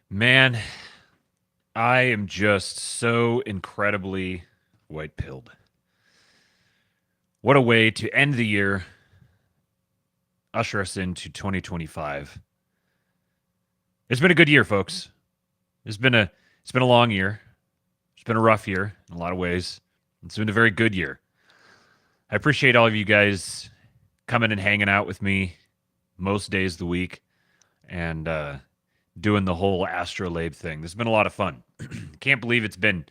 Man, I am just so incredibly white-pilled. What a way to end the year, usher us into 2025. It's been a good year, folks. It's been a long year. It's been a rough year in a lot of ways. It's been a very good year. I appreciate all of you guys coming and hanging out with me most days of the week and doing the whole ASTROLABE thing. This has been a lot of fun. Can't believe it's been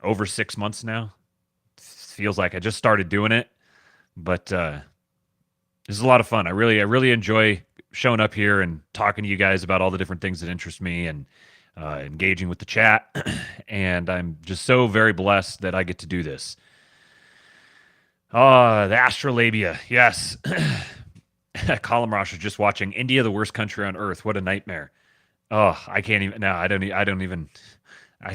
over 6 months now. Feels like I just started doing it, but this is a lot of fun. I really enjoy showing up here and talking to you guys about all the different things that interest me and engaging with the chat. And I'm just so very blessed that I get to do this. The astrolabia, yes. Colin Ross was just watching India, the worst country on earth. What a nightmare. Oh, I can't even. No, I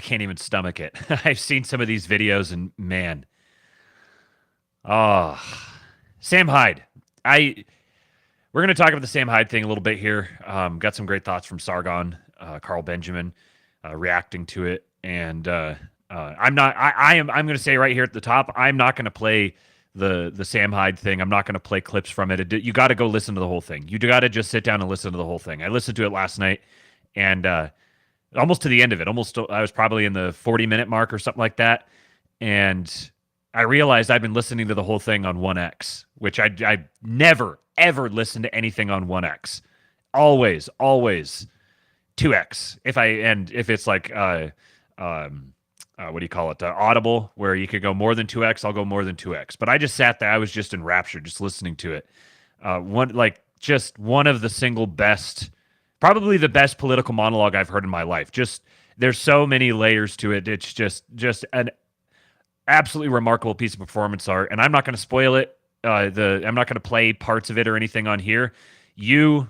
can't even stomach it. I've seen some of these videos, and man. Oh, Sam Hyde. We're going to talk about the Sam Hyde thing a little bit here. Got some great thoughts from Sargon, Carl Benjamin, reacting to it, and I'm going to say right here at the top, I'm not going to play the Sam Hyde thing. I'm not going to play clips from it. You got to go listen to the whole thing. You got to just sit down and listen to the whole thing. I listened to it last night, and almost to the end of it. I was probably in the 40-minute mark or something like that, and I realized I'd been listening to the whole thing on 1X, which I never ever listen to anything on 1X. Always 2X. If it's like what do you call it? Audible, where you could go more than 2X, I'll go more than 2X. But I just sat there. I was just enraptured just listening to it. One of the single best, probably the best political monologue I've heard in my life. Just there's so many layers to it. It's just an absolutely remarkable piece of performance art. And I'm not going to spoil it. I'm not going to play parts of it or anything on here. You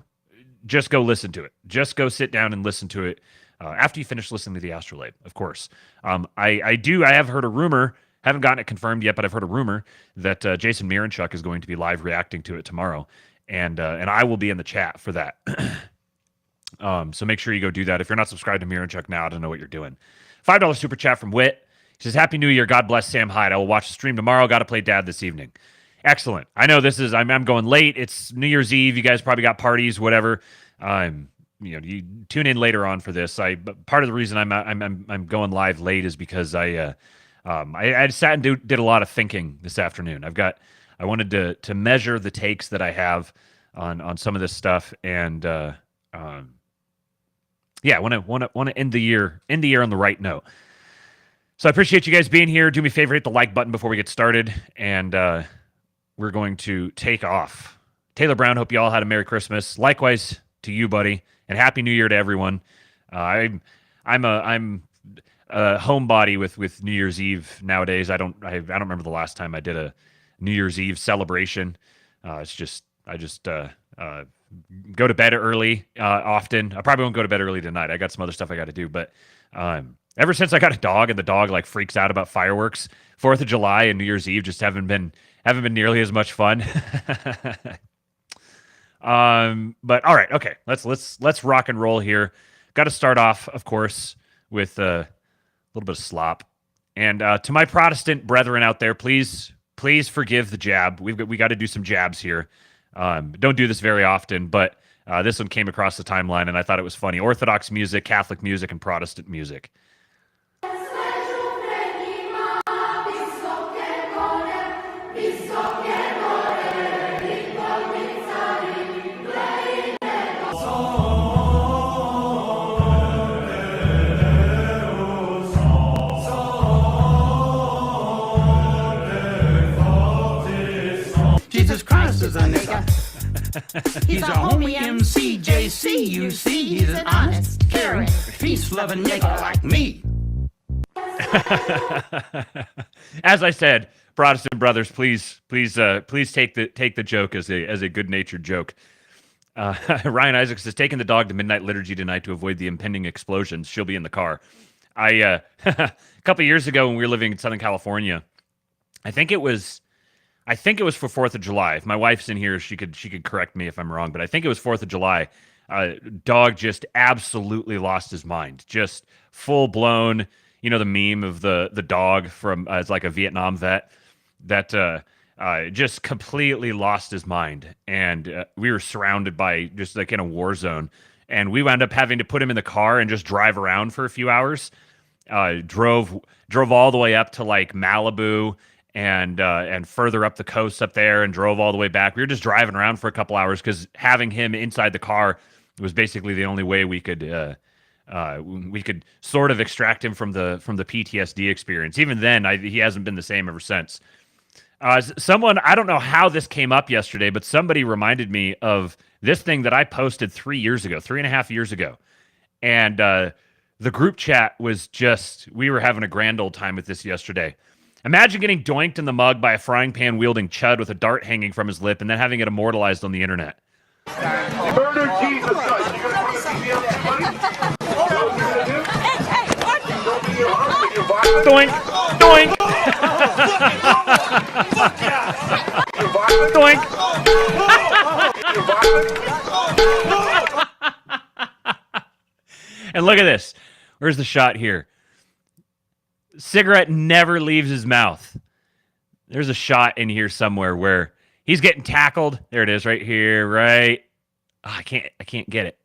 just go listen to it. Just go sit down and listen to it. After you finish listening to the Astrolabe, of course. I have heard a rumor, haven't gotten it confirmed yet, but I've heard a rumor that Jason Miranchuk is going to be live reacting to it tomorrow, and I will be in the chat for that. So make sure you go do that. If you're not subscribed to Miranchuk now, I don't know what you're doing. $5 super chat from Wit. He says, Happy New Year. God bless Sam Hyde. I will watch the stream tomorrow. Got to play Dad this evening. Excellent. I know I'm going late. It's New Year's Eve. You guys probably got parties, whatever. You tune in later on for this. But part of the reason I'm going live late is because I sat and did a lot of thinking this afternoon. I wanted to measure the takes that I have on some of this stuff, and I want to end the year on the right note. So I appreciate you guys being here. Do me a favor, hit the like button before we get started, and we're going to take off. Taylor Brown, hope you all had a Merry Christmas. Likewise to you, buddy. And Happy New Year to everyone. I'm a homebody with New Year's Eve nowadays. I don't remember the last time I did a New Year's Eve celebration. I just go to bed early often. I probably won't go to bed early tonight. I got some other stuff I got to do. But ever since I got a dog and the dog like freaks out about fireworks, 4th of July and New Year's Eve just haven't been nearly as much fun. But all right, okay, let's rock and roll here. Got to start off, of course, with a little bit of slop. And to my Protestant brethren out there, please forgive the jab. We got to do some jabs here. Don't do this very often, but this one came across the timeline, and I thought it was funny. Orthodox music, Catholic music, and Protestant music. Jesus Christ is a nigga. He's a homie MCJC, you see. He's an honest, caring, peace-loving nigga like me. As I said, Protestant brothers, please take the joke as a good-natured joke. Ryan Isaac says, taking the dog to midnight liturgy tonight to avoid the impending explosions. She'll be in the car. A couple of years ago when we were living in Southern California, I think it was I think it was for 4th of July. If my wife's in here, she could correct me if I'm wrong, but I think it was 4th of July. Dog just absolutely lost his mind. Just full blown, the meme of the dog from it's like a Vietnam vet that just completely lost his mind. And we were surrounded by just like in a war zone. And we wound up having to put him in the car and just drive around for a few hours. Drove all the way up to like Malibu and further up the coast up there, and drove all the way back. We were just driving around for a couple hours because having him inside the car was basically the only way we could sort of extract him from the PTSD experience. Even then, he hasn't been the same ever since. Someone, I don't know how this came up yesterday, but somebody reminded me of this thing that I posted 3.5 years ago. And the group chat was we were having a grand old time with this yesterday. Imagine getting doinked in the mug by a frying pan wielding chud with a dart hanging from his lip and then having it immortalized on the internet. Murder Jesus Christ. You're going to put Doink! Doink! Doink! And look at this. Where's the shot here? Cigarette never leaves his mouth. There's a shot in here somewhere where he's getting tackled. There it is, right here, right. Oh, I can't get it.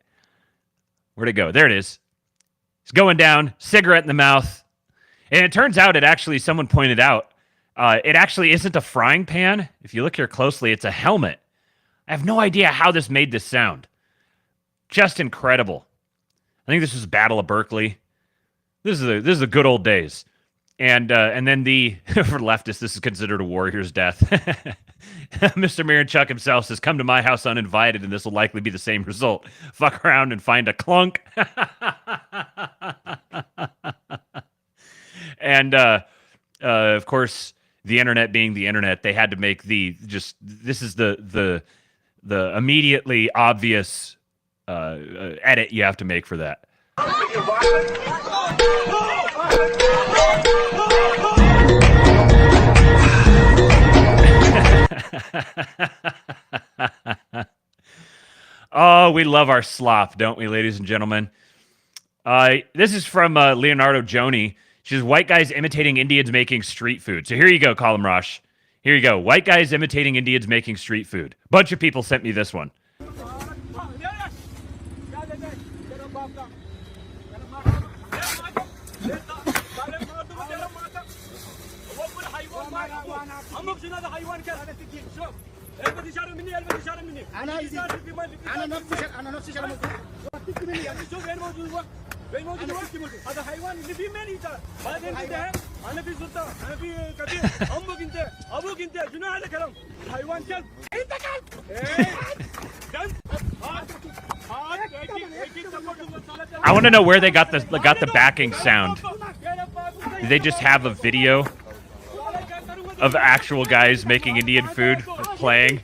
Where'd it go? There it is. He's going down, cigarette in the mouth. And it turns out someone pointed out, it actually isn't a frying pan. If you look here closely, it's a helmet. I have no idea how this made this sound. Just incredible. I think this was Battle of Berkeley. This is the good old days. And then for leftists, this is considered a warrior's death. Mr. Miranchuk himself says, "Come to my house uninvited, and this will likely be the same result. Fuck around and find a clunk." And of course, the internet being the internet, they had to make this is the immediately obvious edit you have to make for that. Oh, we love our slop, don't we, ladies and gentlemen? This is from Leonardo Joni. She says, "White guys imitating Indians making street food." So here you go, Colin Rosh. Here you go. White guys imitating Indians making street food. Bunch of people sent me this one. I want to know where they got the backing sound. Did they just have a video of actual guys making Indian food playing?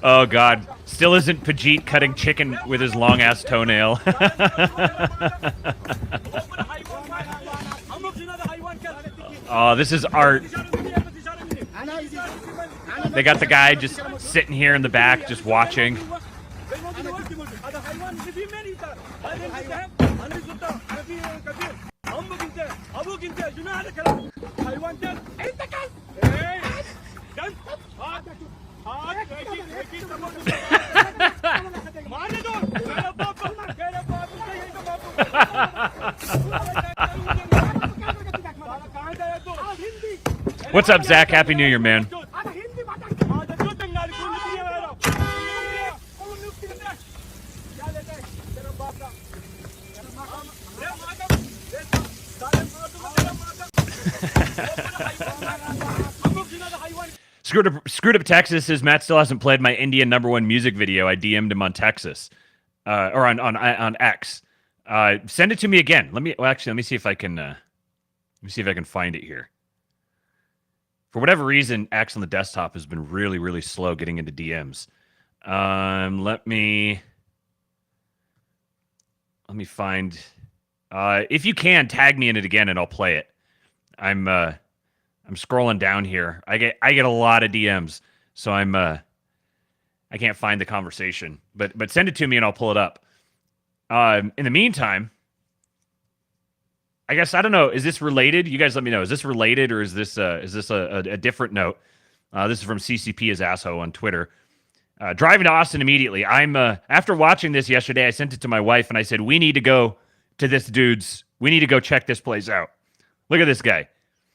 Oh God, still isn't Pajit cutting chicken with his long ass toenail. Oh, this is art. They got the guy just sitting here in the back just watching. What's up, Zach? Happy New Year, man. Screwed up Texas says Matt still hasn't played my Indian #1 music video. I DM'd him on Texas, or on X. Send it to me again. Let me see if I can. Find it here. For whatever reason, X on the desktop has been really, really slow getting into DMs. Let me Let me find. If you can, tag me in it again, and I'll play it. I'm scrolling down here. I get a lot of DMs, so I can't find the conversation. But send it to me, and I'll pull it up. In the meantime, I guess I don't know. Is this related? You guys let me know. Is this related, or is this a different note? This is from CCP as asshole on Twitter. Driving to Austin immediately. I'm after watching this yesterday, I sent it to my wife and I said, we need to go to this dude's. We need to go check this place out. Look at this guy.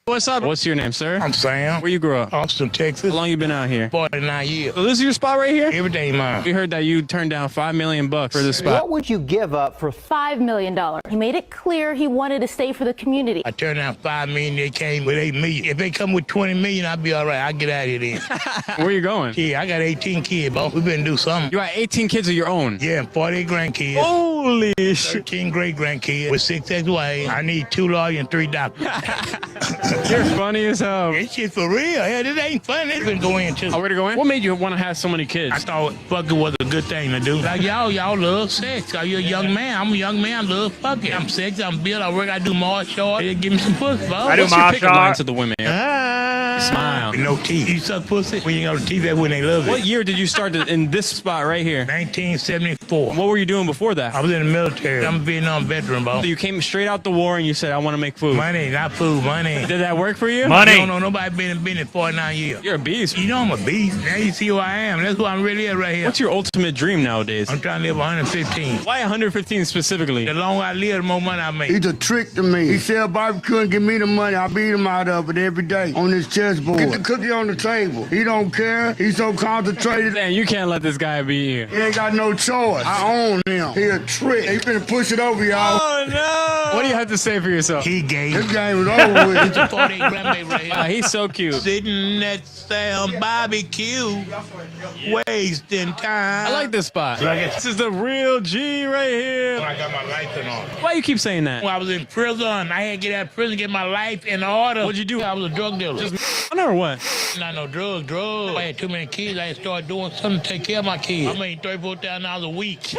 What's up? What's your name, sir? I'm Sam. Where you grew up? Austin, Texas. How long you been out here? 49 years. So this is your spot right here? Everything mine. We heard that you turned down $5 million for this spot. What would you give up for $5 million? He made it clear he wanted to stay for the community. I turned down $5 million. They came with $8 million. If they come with $20 million, I'll be all right. I'll get out of here then. Where you going? Yeah, I got 18 kids, bro. We better do something. You got 18 kids of your own? Yeah, 40 grandkids. Holy shit. 13 great-grandkids with 6 ex-wives. I need 2 lawyers and 3 doctors. You're funny as hell. This shit for real. Hell, this ain't fun. This been going too. Oh, where to go in? What made you want to have so many kids? I thought fucking was a good thing to do. Like y'all love sex. You're a young man. I'm a young man. I love fucking. I'm sexy. I'm built. I work. I do martial arts. They give me some pussy, bro. I do What's your martial pickup line arts. to the women? Smile. With no teeth. You suck pussy when you got no teeth. That's when they love it. What year did you start in this spot right here? 1974. What were you doing before that? I was in the military. I'm a Vietnam veteran, bro. So you came straight out the war and you said, I want to make food. Money, not food, money. Did that work for you? Money. You don't know nobody been in business 49 years. You're a beast. You know I'm a beast. Now you see who I am. That's who I'm really at right here. What's your ultimate dream nowadays? I'm trying to live 115. Why 115 specifically? The longer I live, the more money I make. He's a trick to me. He sell barbecue and give me the money. I beat him out of it every day on this chessboard. Get the cookie on the table. He don't care. He's so concentrated. Man, you can't let this guy beat you. He ain't got no choice. I own him. He a trick. He finna push it over, y'all. Oh, no. What do you have to say for yourself? He gay. This game is over with. It's a 48 grandbaby right here. He's so cute. Sitting at Sam barbecue, wasting time. I like this spot. Like it. This is the real G right here. I got my life in order. Why you keep saying that? When I was in prison, I had to get out of prison, get my life in order. What'd you do? I was a drug dealer. Or what? Not no drugs. I had too many kids. I had to start doing something to take care of my kids. I made $34,000 a week.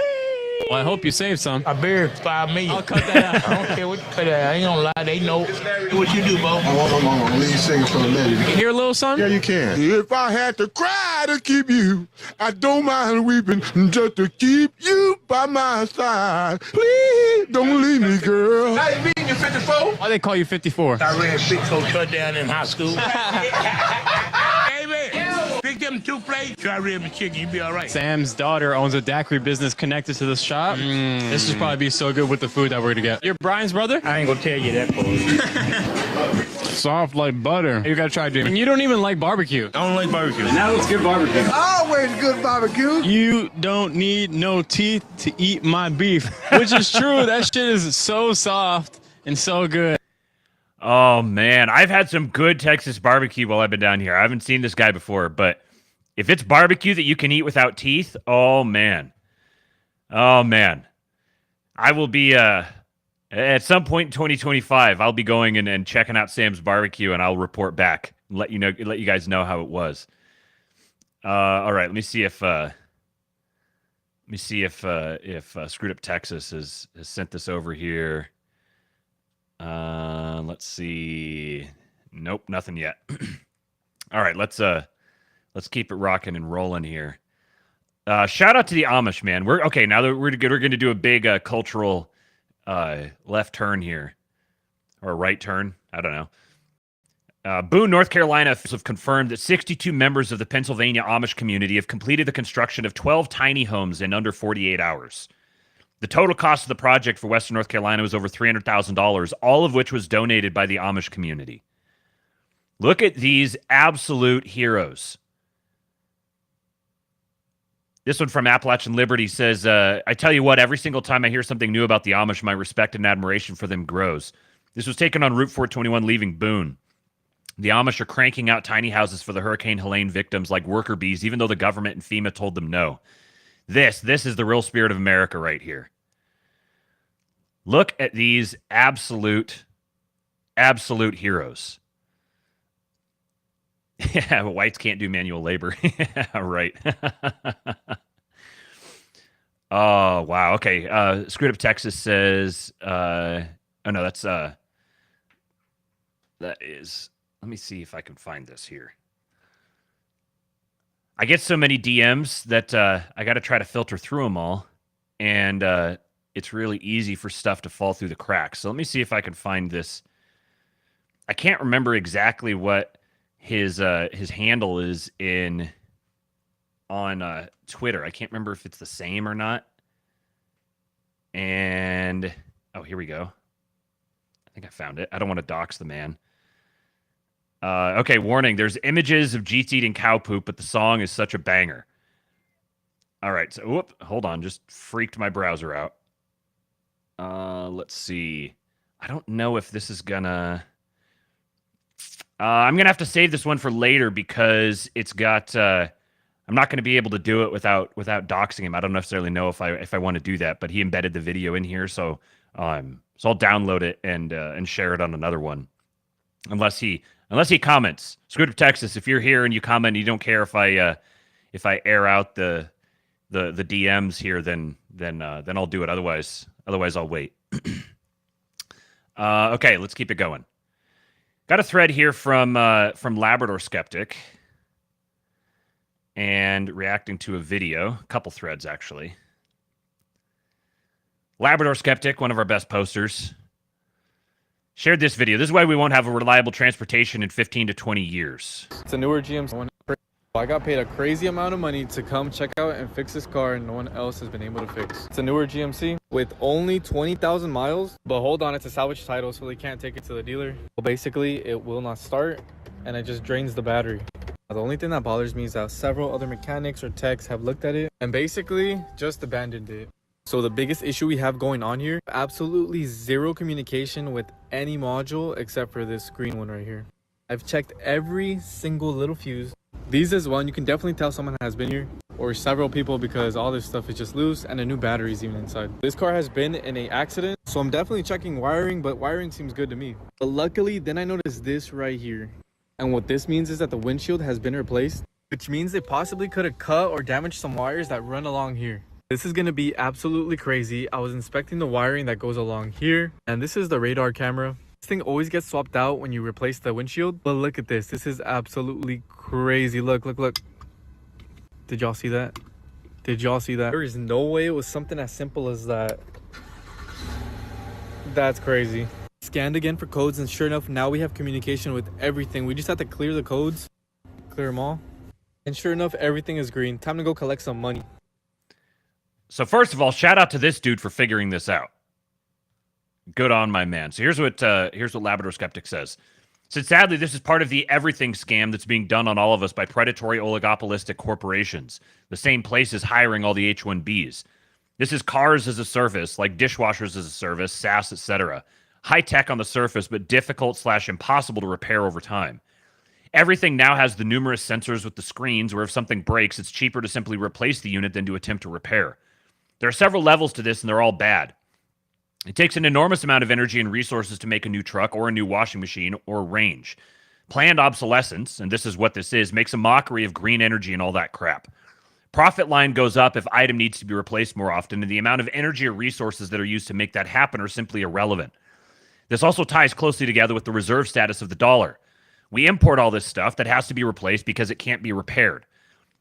Well, I hope you saved some. I buried $5 million. I'll cut that out. I don't care what you cut out. I ain't gonna lie. They know what you do, Bo. I'm lead singer for the lady. You hear a little son? Yeah, you can. If I had to cry to keep you, I don't mind weeping just to keep you by my side. Please don't leave me, girl. How you mean you 54? Why they call you 54? I ran big coat touchdown in high school. Hey, man. Pick them 2 plates. Try rib and chicken. You be all right. Sam's daughter owns a daiquiri business connected to this shop. This would probably be so good with the food that we're gonna get. You're Brian's brother? I ain't gonna tell you that, boy. Soft like butter. You gotta try, Jimmy. And you don't even like barbecue. I don't like barbecue. Now let's get barbecue. Always good barbecue. You don't need no teeth to eat my beef, which is true. That shit is so soft and so good. Oh, man. I've had some good Texas barbecue while I've been down here. I haven't seen this guy before, but if it's barbecue that you can eat without teeth, oh, man. Oh, man. I will be, at some point in 2025, I'll be going and checking out Sam's barbecue, and I'll report back and let you guys know how it was. All right, let me see if Screwed Up Texas has sent this over here. Let's see. Nope, nothing yet. All right, let's keep it rocking and rolling here. Shout out to the Amish, man. We're okay now that we're going to do a big cultural left turn here, or a right turn. I don't know. Boone, North Carolina have confirmed that 62 members of the Pennsylvania Amish community have completed the construction of 12 tiny homes in under 48 hours. The total cost of the project for Western North Carolina was over $300,000, all of which was donated by the Amish community. Look at these absolute heroes. This one from Appalachian Liberty says, I tell you what, every single time I hear something new about the Amish, my respect and admiration for them grows. This was taken on Route 421 leaving Boone. The Amish are cranking out tiny houses for the Hurricane Helene victims like worker bees, even though the government and FEMA told them no. This is the real spirit of America right here. Look at these absolute heroes. Yeah, but whites can't do manual labor. Right. Oh, wow. Okay. Screwed Up Texas says, oh no, that is, let me see if I can find this here. I get so many DMs that I got to try to filter through them all. And it's really easy for stuff to fall through the cracks. So let me see if I can find this. I can't remember exactly what his handle is on Twitter. I can't remember if it's the same or not. And oh, here we go. I think I found it. I don't want to dox the man. Okay, warning. There's images of Jeets eating cow poop, but the song is such a banger. All right, so hold on. Just freaked my browser out. Let's see. I don't know if this is gonna... I'm gonna have to save this one for later because it's got... I'm not going to be able to do it without doxing him. I don't necessarily know if I want to do that, but he embedded the video in here, so I'll download it and share it on another one, unless he comments. Screwed Up Texas, if you're here and you comment, and you don't care if I air out the DMs here, then I'll do it. Otherwise I'll wait. Okay, let's keep it going. Got a thread here from Labrador Skeptic. And reacting to a video, a couple threads actually. Labrador Skeptic, one of our best posters, shared this video. This is why we won't have a reliable transportation in 15 to 20 years. It's a newer GMC. I got paid a crazy amount of money to come check out and fix this car, and no one else has been able to fix. It's a newer GMC with only 20,000 miles, but hold on, it's a salvage title, so they can't take it to the dealer. Well, basically, it will not start, and it just drains the battery. The only thing that bothers me is that several other mechanics or techs have looked at it and basically just abandoned it. So the biggest issue we have going on here, absolutely zero communication with any module except for this green one right here. I've checked every single little fuse. These as well, and you can definitely tell someone has been here or several people because all this stuff is just loose and a new battery is even inside. This car has been in an accident, so I'm definitely checking wiring, but wiring seems good to me. But luckily, then I noticed this right here. And what this means is that the windshield has been replaced, which means they possibly could have cut or damaged some wires that run along here. This is going to be absolutely crazy. I was inspecting the wiring that goes along here, and this is the radar camera. This thing always gets swapped out when you replace the windshield, but look at this. This is absolutely crazy. Look. Did y'all see that? Did y'all see that? There is no way it was something as simple as that. That's crazy. Scanned again for codes, and sure enough, now we have communication with everything. We just have to clear the codes, clear them all, and sure enough, everything is green. Time to go collect some money. So first of all, shout out to this dude for figuring this out. Good on my man. So here's what Labrador Skeptic says. Said, sadly, this is part of the everything scam that's being done on all of us by predatory oligopolistic corporations, the same places hiring all the H-1Bs. This is cars as a service, like dishwashers as a service, SaaS, etc. High tech on the surface, but difficult/impossible to repair over time. Everything now has the numerous sensors with the screens where if something breaks, it's cheaper to simply replace the unit than to attempt to repair. There are several levels to this, and they're all bad. It takes an enormous amount of energy and resources to make a new truck or a new washing machine or range. Planned obsolescence, and this is what this is, makes a mockery of green energy and all that crap. Profit line goes up if item needs to be replaced more often, and the amount of energy or resources that are used to make that happen are simply irrelevant. This also ties closely together with the reserve status of the dollar. We import all this stuff that has to be replaced because it can't be repaired.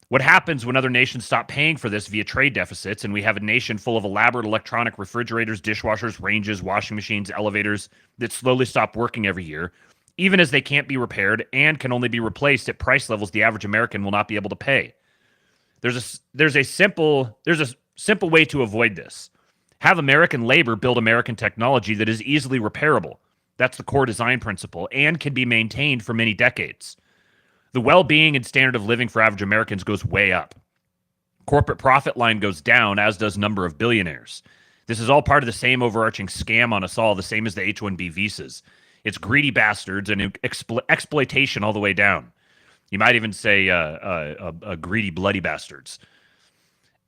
What happens when other nations stop paying for this via trade deficits and we have a nation full of elaborate electronic refrigerators, dishwashers, ranges, washing machines, elevators that slowly stop working every year, even as they can't be repaired and can only be replaced at price levels the average American will not be able to pay? There's a simple way to avoid this. Have American labor build American technology that is easily repairable. That's the core design principle and can be maintained for many decades. The well-being and standard of living for average Americans goes way up. Corporate profit line goes down, as does number of billionaires. This is all part of the same overarching scam on us all, the same as the H-1B visas. It's greedy bastards and exploitation all the way down. You might even say a greedy, bloody bastards.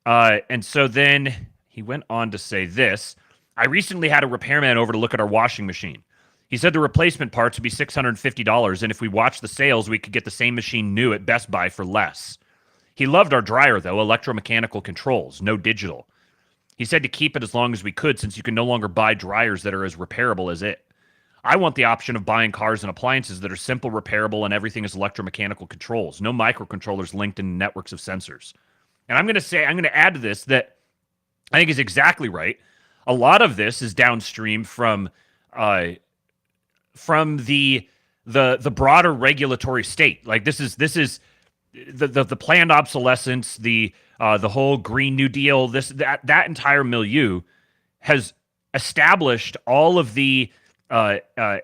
And so then he went on to say this. I recently had a repairman over to look at our washing machine. He said the replacement parts would be $650, and if we watched the sales, we could get the same machine new at Best Buy for less. He loved our dryer, though, electromechanical controls, no digital. He said to keep it as long as we could since you can no longer buy dryers that are as repairable as it. I want the option of buying cars and appliances that are simple, repairable, and everything is electromechanical controls. No microcontrollers linked in networks of sensors. And I'm going to add to this that I think is exactly right. A lot of this is downstream from the broader regulatory state. Like this is the planned obsolescence, the whole Green New Deal. That entire milieu has established all of the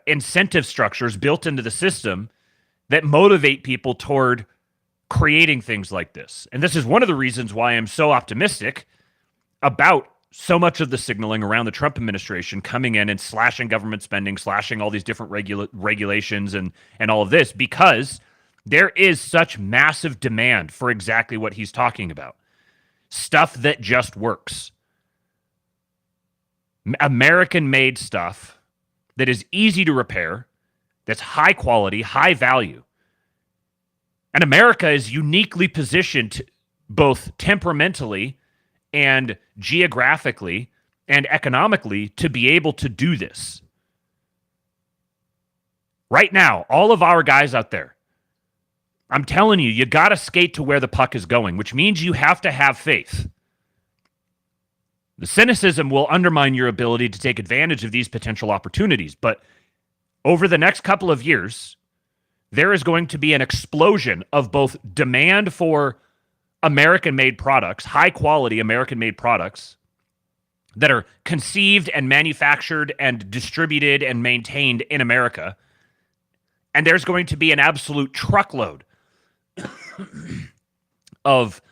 incentive structures built into the system that motivate people toward creating things like this. And this is one of the reasons why I'm so optimistic about so much of the signaling around the Trump administration coming in and slashing government spending, slashing all these different regulations and all of this, because there is such massive demand for exactly what he's talking about. Stuff that just works. American-made stuff that is easy to repair, that's high quality, high value. And America is uniquely positioned both temperamentally and geographically and economically to be able to do this. Right now, all of our guys out there, I'm telling you, you got to skate to where the puck is going, which means you have to have faith. The cynicism will undermine your ability to take advantage of these potential opportunities. But over the next couple of years, there is going to be an explosion of both demand for American-made products, high-quality American-made products that are conceived and manufactured and distributed and maintained in America. And there's going to be an absolute truckload of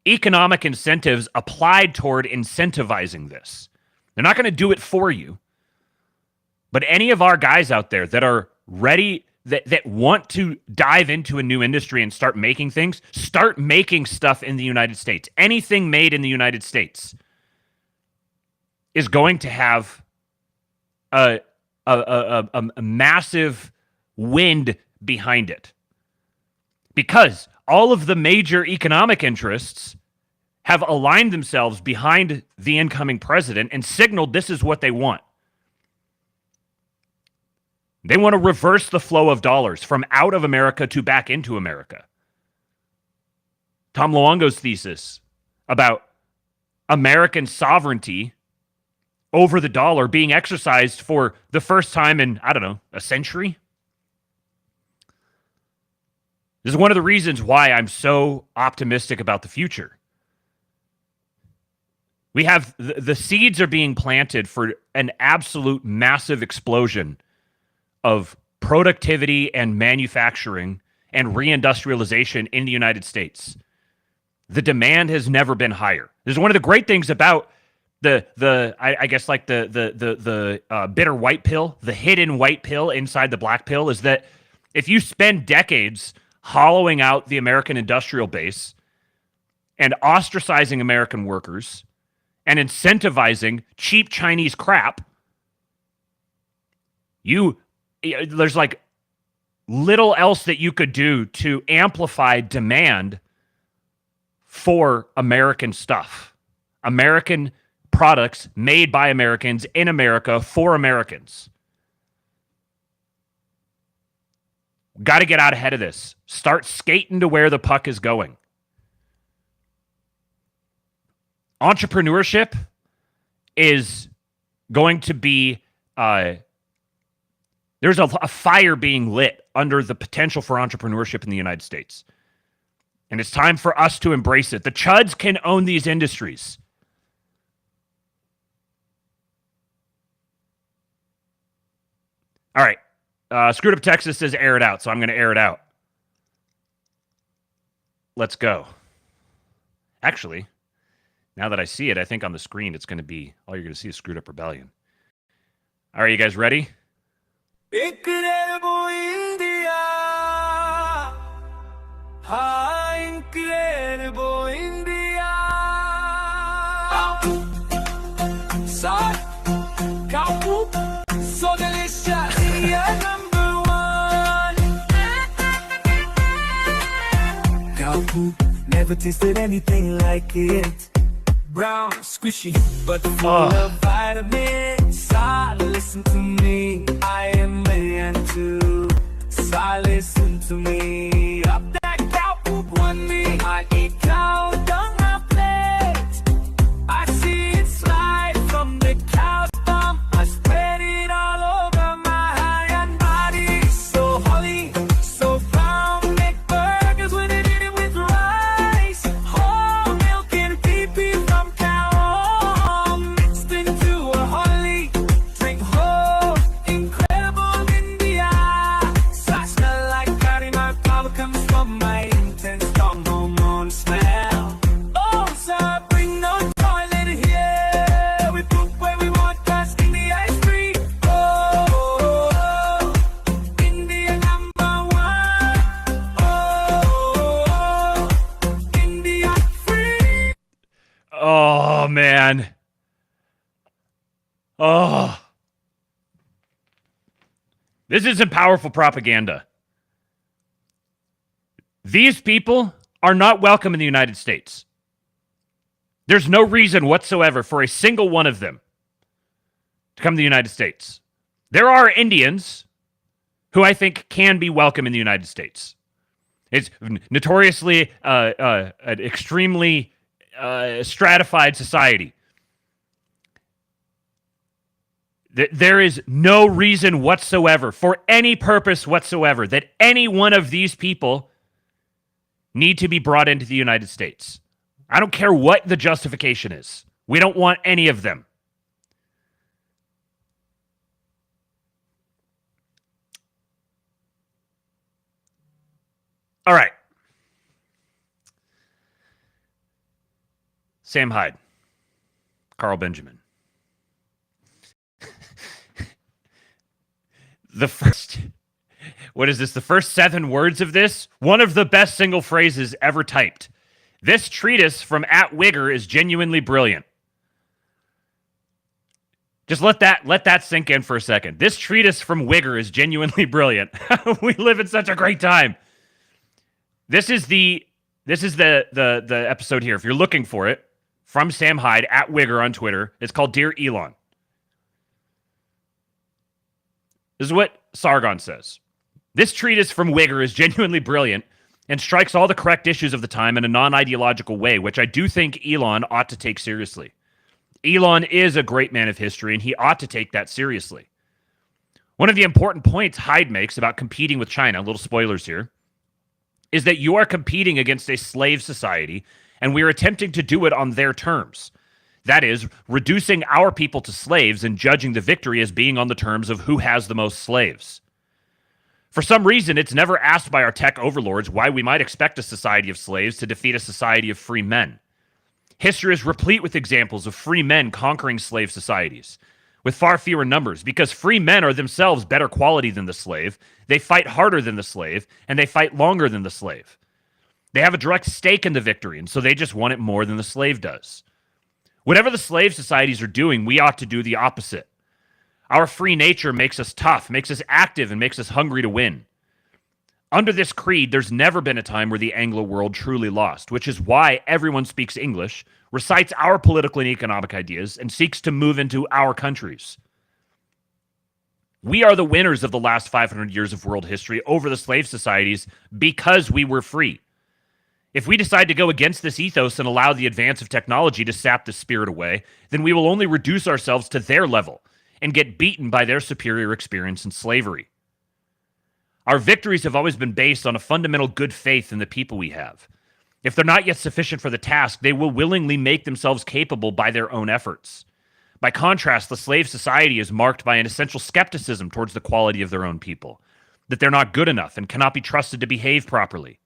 economic incentives applied toward incentivizing this. They're not going to do it for you. But any of our guys out there that are ready, that want to dive into a new industry and start making things, start making stuff in the United States. Anything made in the United States is going to have a massive wind behind it. Because all of the major economic interests have aligned themselves behind the incoming president and signaled this is what they want. They want to reverse the flow of dollars from out of America to back into America. Tom Luongo's thesis about American sovereignty over the dollar being exercised for the first time in, I don't know, a century. This is one of the reasons why I'm so optimistic about the future. We have the seeds are being planted for an absolute massive explosion of productivity and manufacturing and reindustrialization in the United States. The demand has never been higher. This is one of the great things about the bitter white pill, the hidden white pill inside the black pill, is that if you spend decades hollowing out the American industrial base and ostracizing American workers and incentivizing cheap Chinese crap, there's like little else that you could do to amplify demand for American stuff. American products made by Americans in America for Americans. Got to get out ahead of this. Start skating to where the puck is going. Entrepreneurship is going to be... there's a fire being lit under the potential for entrepreneurship in the United States. And it's time for us to embrace it. The chuds can own these industries. All right. Screwed Up Texas says air it out, so I'm going to air it out. Let's go. Actually, now that I see it, I think on the screen it's going to be, all you're going to see is Screwed Up Rebellion. All right, you guys ready? Incredible India. Incredible India. Salt, kapu, so delicious. You're number one. Kapu, never tasted anything like it. brown, squishy, but full of vitamins. Listen to me, I am man too. Listen to me, up that cow poop one me. I eat cow dung my plate. I see it slide from the cow's bum. I spread it all over my iron body. So holly, so brown, make burgers when it eat it with rice. Whole milk and pee-pee from cow, mixed into a holly. Drink whole, incredible India. So I smell like curry, my power comes from my intense strong hormone smell. Oh, sir, bring no toilet here. We poop where we want, 'cause India is free. Oh, India number one. Oh, India free. Oh, man. Oh. This isn't powerful propaganda. These people are not welcome in the United States. There's no reason whatsoever for a single one of them to come to the United States. There are Indians who I think can be welcome in the United States. It's notoriously an extremely stratified society. There is no reason whatsoever, for any purpose whatsoever, that any one of these people need to be brought into the United States. I don't care what the justification is. We don't want any of them. All right. Sam Hyde. Carl Benjamin. The first the first 7 words of this? One of the best single phrases ever typed. This treatise from @Wigger is genuinely brilliant. Just let that sink in for a second. This treatise from Wigger is genuinely brilliant. We live in such a great time. This is the episode here. If you're looking for it, from Sam Hyde @Wigger on Twitter. It's called Dear Elon. This is what Sargon says. This treatise from Wigger is genuinely brilliant and strikes all the correct issues of the time in a non-ideological way, which I do think Elon ought to take seriously. Elon is a great man of history, and he ought to take that seriously. One of the important points Hyde makes about competing with China, little spoilers here, is that you are competing against a slave society, and we are attempting to do it on their terms. That is, reducing our people to slaves and judging the victory as being on the terms of who has the most slaves. For some reason, it's never asked by our tech overlords why we might expect a society of slaves to defeat a society of free men. History is replete with examples of free men conquering slave societies, with far fewer numbers, because free men are themselves better quality than the slave, they fight harder than the slave, and they fight longer than the slave. They have a direct stake in the victory, and so they just want it more than the slave does. Whatever the slave societies are doing, we ought to do the opposite. Our free nature makes us tough, makes us active, and makes us hungry to win. Under this creed, there's never been a time where the Anglo world truly lost, which is why everyone speaks English, recites our political and economic ideas, and seeks to move into our countries. We are the winners of the last 500 years of world history over the slave societies because we were free. If we decide to go against this ethos and allow the advance of technology to sap the spirit away, then we will only reduce ourselves to their level and get beaten by their superior experience in slavery. Our victories have always been based on a fundamental good faith in the people we have. If they're not yet sufficient for the task, they will willingly make themselves capable by their own efforts. By contrast, the slave society is marked by an essential skepticism towards the quality of their own people, that they're not good enough and cannot be trusted to behave properly.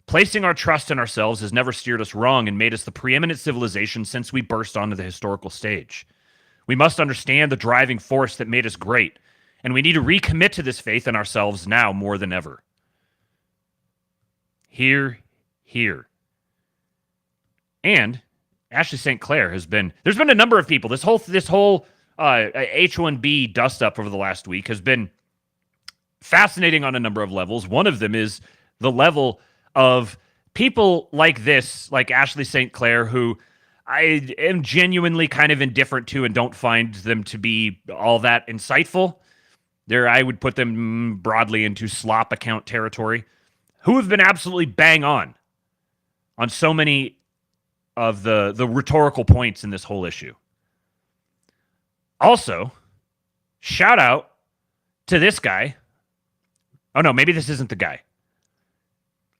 Placing our trust in ourselves has never steered us wrong and made us the preeminent civilization since we burst onto the historical stage. We must understand the driving force that made us great, and we need to recommit to this faith in ourselves now more than ever. Hear, hear. And Ashley St. Clair there's been a number of people. This whole H1B dust up over the last week has been fascinating on a number of levels. One of them is the level of people like this, like Ashley St. Clair, who I am genuinely kind of indifferent to and don't find them to be all that insightful. I would put them broadly into slop account territory, who have been absolutely bang on so many of the rhetorical points in this whole issue. Also, shout out to this guy. Oh no, maybe this isn't the guy.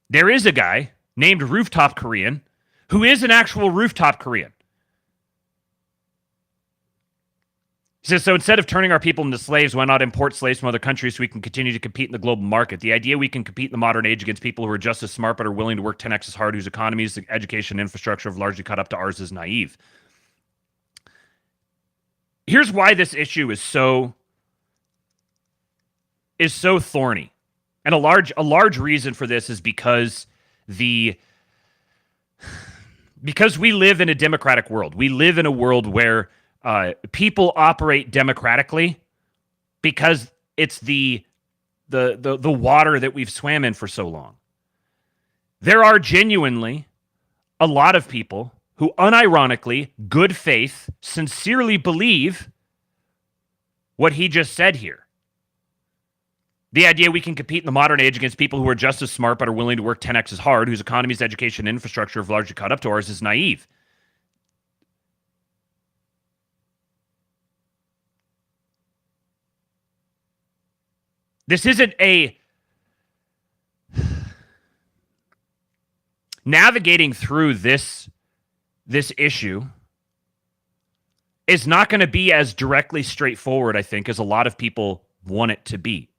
There is a guy named Rooftop Korean who is an actual rooftop Korean. He says, so instead of turning our people into slaves, why not import slaves from other countries so we can continue to compete in the global market? The idea we can compete in the modern age against people who are just as smart but are willing to work 10x as hard, whose economies, education, and infrastructure have largely caught up to ours is naive. Here's why this issue is so thorny. And a large reason for this is because we live in a democratic world. We live in a world where people operate democratically because it's the water that we've swam in for so long. There are genuinely a lot of people who unironically, good faith, sincerely believe what he just said here. The idea we can compete in the modern age against people who are just as smart but are willing to work 10x as hard, whose economies, education, and infrastructure have largely caught up to ours, is naive. This isn't a navigating through this issue is not going to be as directly straightforward, I think, as a lot of people want it to be.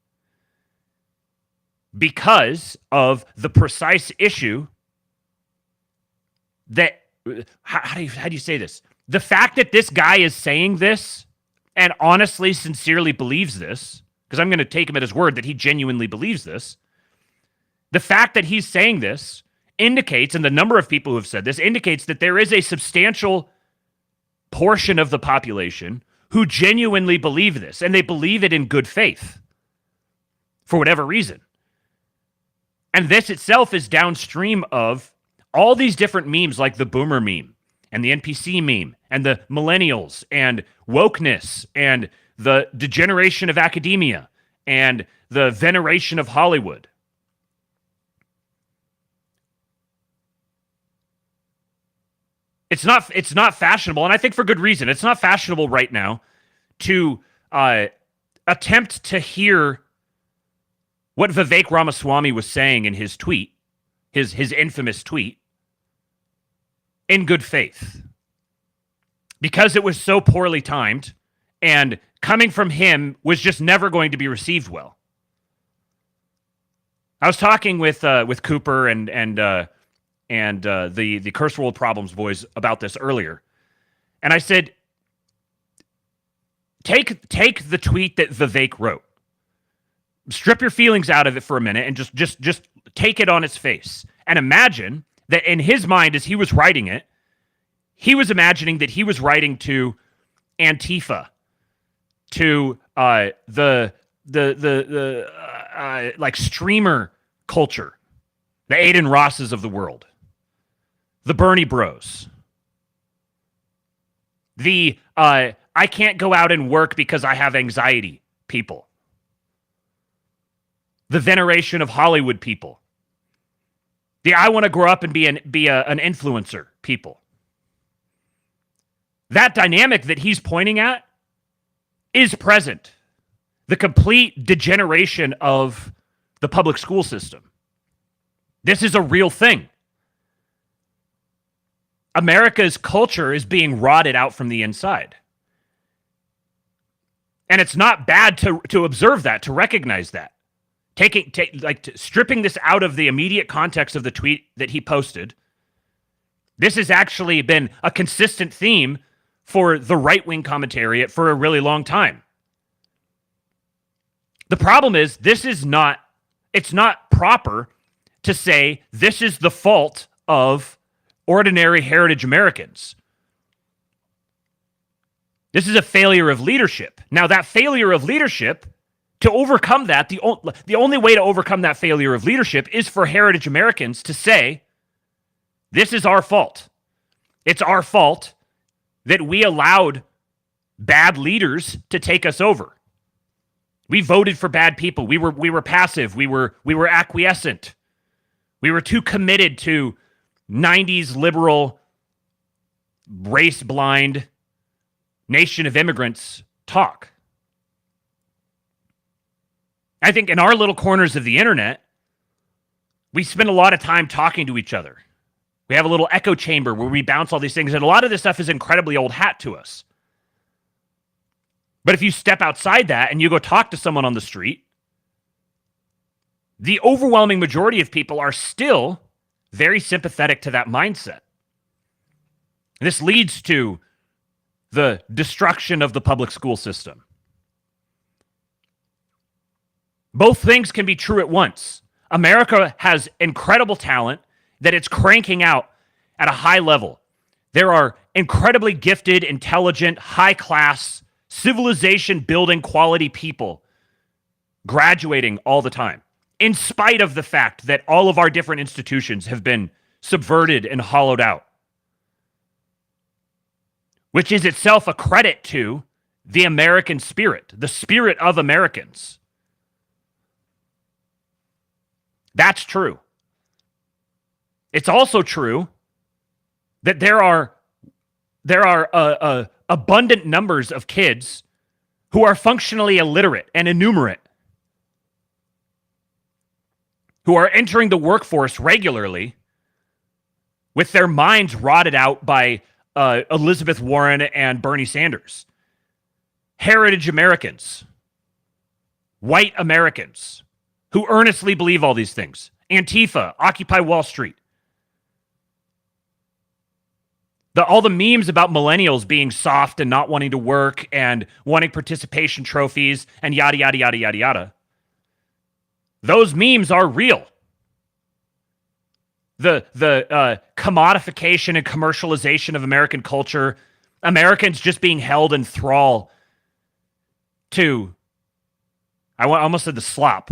Because of the precise issue that, how do you say this? The fact that this guy is saying this and honestly, sincerely believes this, because I'm going to take him at his word that he genuinely believes this. The fact that he's saying this indicates, and the number of people who have said this indicates that there is a substantial portion of the population who genuinely believe this, and they believe it in good faith for whatever reason. And this itself is downstream of all these different memes like the boomer meme and the NPC meme and the millennials and wokeness and the degeneration of academia and the veneration of Hollywood. It's not fashionable, and I think for good reason. It's not fashionable right now to attempt to hear what Vivek Ramaswamy was saying in his tweet, his infamous tweet, in good faith. Because it was so poorly timed, and coming from him was just never going to be received well. I was talking with Cooper and the Curse World Problems boys about this earlier, and I said, take the tweet that Vivek wrote. Strip your feelings out of it for a minute and just take it on its face. And imagine that in his mind, as he was writing it, he was imagining that he was writing to Antifa, to the like streamer culture, the Aiden Rosses of the world, the Bernie Bros, the I can't go out and work because I have anxiety people, the veneration of Hollywood people, the I want to grow up and be an influencer people. That dynamic that he's pointing at is present. The complete degeneration of the public school system. This is a real thing. America's culture is being rotted out from the inside. And it's not bad to observe that, to recognize that. Stripping this out of the immediate context of the tweet that he posted, this has actually been a consistent theme for the right-wing commentariat for a really long time. The problem is, it's not proper to say this is the fault of ordinary heritage Americans. This is a failure of leadership. Now, that failure of leadership, to overcome that, the only way to overcome that failure of leadership is for heritage Americans to say, this is our fault. It's our fault that we allowed bad leaders to take us over. We voted for bad people. We were passive. We were acquiescent. We were too committed to 90s liberal, race-blind, nation of immigrants talk. I think in our little corners of the internet, we spend a lot of time talking to each other. We have a little echo chamber where we bounce all these things, and a lot of this stuff is incredibly old hat to us. But if you step outside that and you go talk to someone on the street, the overwhelming majority of people are still very sympathetic to that mindset. This leads to the destruction of the public school system. Both things can be true at once. America has incredible talent that it's cranking out at a high level. There are incredibly gifted, intelligent, high-class, civilization-building quality people graduating all the time, in spite of the fact that all of our different institutions have been subverted and hollowed out, which is itself a credit to the American spirit, the spirit of Americans. That's true. It's also true that there are abundant numbers of kids who are functionally illiterate and innumerate, who are entering the workforce regularly with their minds rotted out by Elizabeth Warren and Bernie Sanders. Heritage Americans, white Americans who earnestly believe all these things. Antifa, Occupy Wall Street. All the memes about millennials being soft and not wanting to work and wanting participation trophies and yada, yada, yada, yada, yada. Those memes are real. The commodification and commercialization of American culture, Americans just being held in thrall to, I almost said the slop,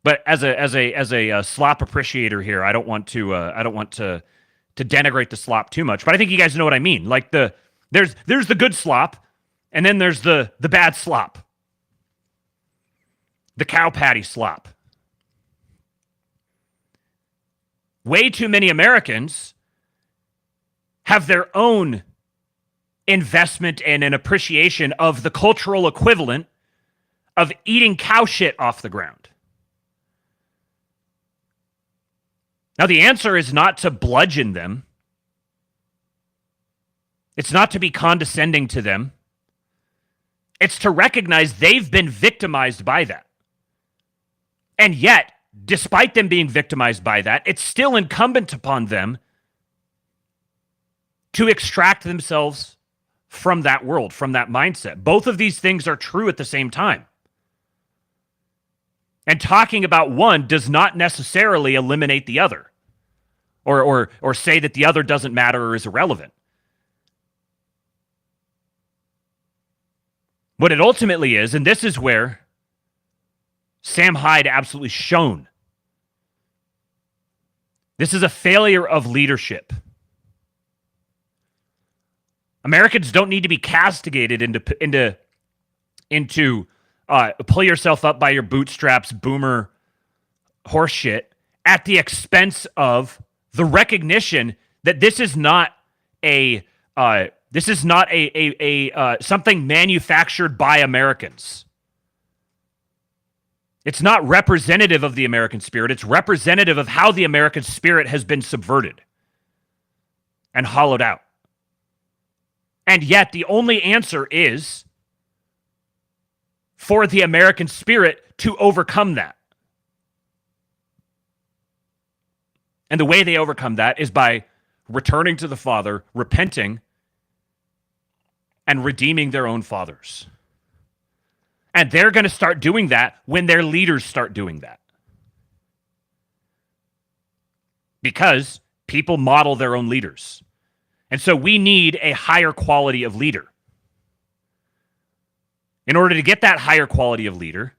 but as a slop appreciator here, I don't want to denigrate the slop too much, but I think you guys know what I mean. Like there's the good slop, and then there's the bad slop, the cow patty slop. Way too many Americans have their own investment and an appreciation of the cultural equivalent of eating cow shit off the ground. Now, the answer is not to bludgeon them. It's not to be condescending to them. It's to recognize they've been victimized by that. And yet, despite them being victimized by that, it's still incumbent upon them to extract themselves from that world, from that mindset. Both of these things are true at the same time. And talking about one does not necessarily eliminate the other, or say that the other doesn't matter or is irrelevant. What it ultimately is, and this is where Sam Hyde absolutely shone. This is a failure of leadership. Americans don't need to be castigated into pull yourself up by your bootstraps, boomer horseshit, at the expense of the recognition that this is not something manufactured by Americans. It's not representative of the American spirit. It's representative of how the American spirit has been subverted and hollowed out. And yet the only answer is for the American spirit to overcome that. And the way they overcome that is by returning to the Father, repenting, and redeeming their own fathers. And they're going to start doing that when their leaders start doing that. Because people model their own leaders. And so we need a higher quality of leader. In order to get that higher quality of leader,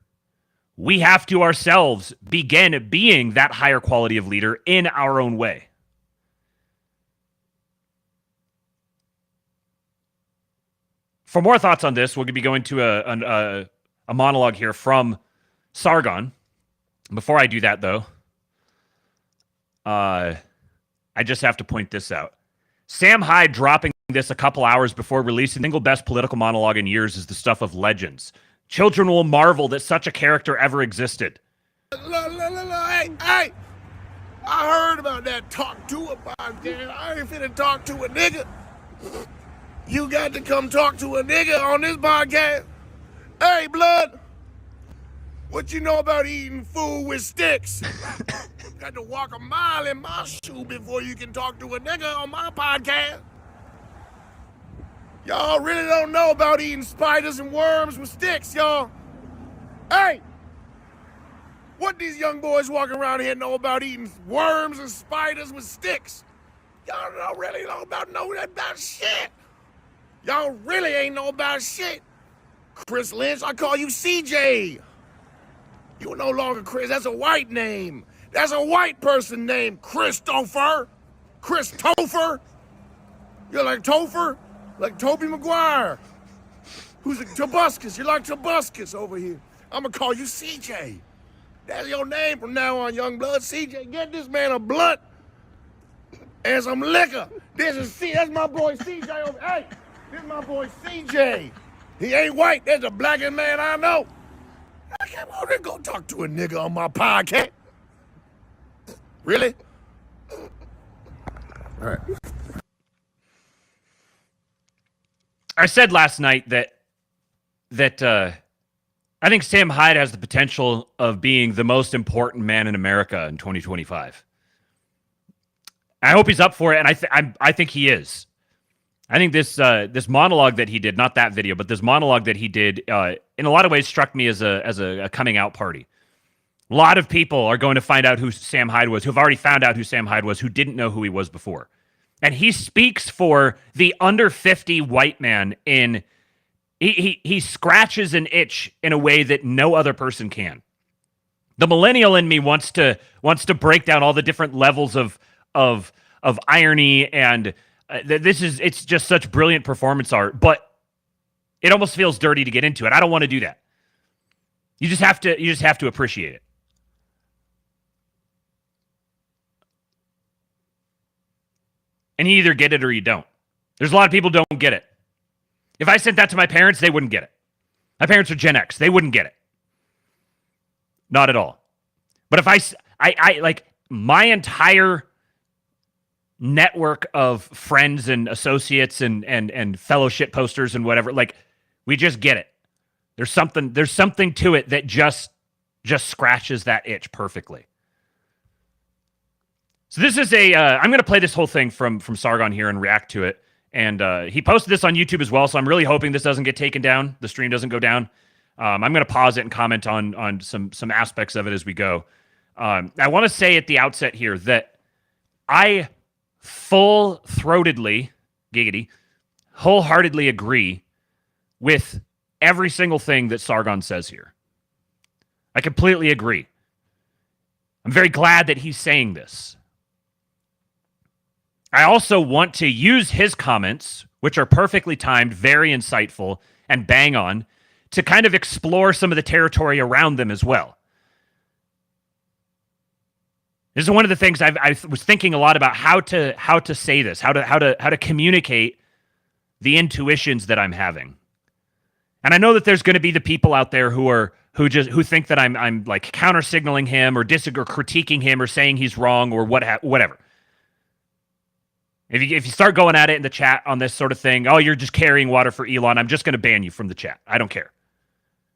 we have to ourselves begin being that higher quality of leader in our own way. For more thoughts on this, we'll be going to a monologue here from Sargon. Before I do that, though, I just have to point this out. Sam Hyde dropping this a couple hours before releasing the single best political monologue in years is the stuff of legends. Children will marvel that such a character ever existed. Hey, I heard about that talk to a podcast. I ain't finna talk to a nigga. You got to come talk to a nigga on this podcast. Hey, blood, what you know about eating food with sticks? Got to walk a mile in my shoe before you can talk to a nigga on my podcast. Y'all really don't know about eating spiders and worms with sticks, y'all. Hey, what these young boys walking around here know about eating worms and spiders with sticks? Y'all don't really know about shit. Y'all really ain't know about shit. Chris Lynch, I call you CJ. You no longer Chris, that's a white name. That's a white person named Christopher. Christopher. You're like Topher, like Toby Maguire. Who's a Tobuscus? You're like Tobuscus over here. I'm gonna call you CJ. That's your name from now on, young blood. CJ, get this man a blunt and some liquor. That's my boy CJ over. Hey, this is my boy CJ. He ain't white. That's the blackest man I know. I can't want to go talk to a nigga on my podcast. Really? All right. I said last night that I think Sam Hyde has the potential of being the most important man in America in 2025. I hope he's up for it, and I think he is. I think this monologue that he did, not that video, but this monologue that he did, in a lot of ways struck me as a coming out party. A lot of people are going to find out who Sam Hyde was, who've already found out who Sam Hyde was, who didn't know who he was before. And he speaks for the under 50 white man in he scratches an itch in a way that no other person can. The millennial in me wants to break down all the different levels of irony and it's just such brilliant performance art, but it almost feels dirty to get into it. I don't want to do that. You just have to appreciate it. And you either get it or you don't. There's a lot of people who don't get it. If I sent that to my parents, they wouldn't get it. My parents are Gen X. They wouldn't get it. Not at all. But if I like my entire network of friends and associates and fellow shit posters and whatever, like we just get it. There's something to it that just scratches that itch perfectly. So this is I'm going to play this whole thing from Sargon here and react to it. And he posted this on YouTube as well, so I'm really hoping this doesn't get taken down. The stream doesn't go down. I'm going to pause it and comment on some aspects of it as we go. I want to say at the outset here that I full-throatedly, giggity, wholeheartedly agree with every single thing that Sargon says here. I completely agree. I'm very glad that he's saying this. I also want to use his comments, which are perfectly timed, very insightful, and bang on, to kind of explore some of the territory around them as well. This is one of the things I was thinking a lot about how to say this, how to communicate the intuitions that I'm having. And I know that there's going to be the people out there who think that I'm like counter signaling him or critiquing him or saying he's wrong or whatever. If you start going at it in the chat on this sort of thing, oh, you're just carrying water for Elon, I'm just going to ban you from the chat. I don't care.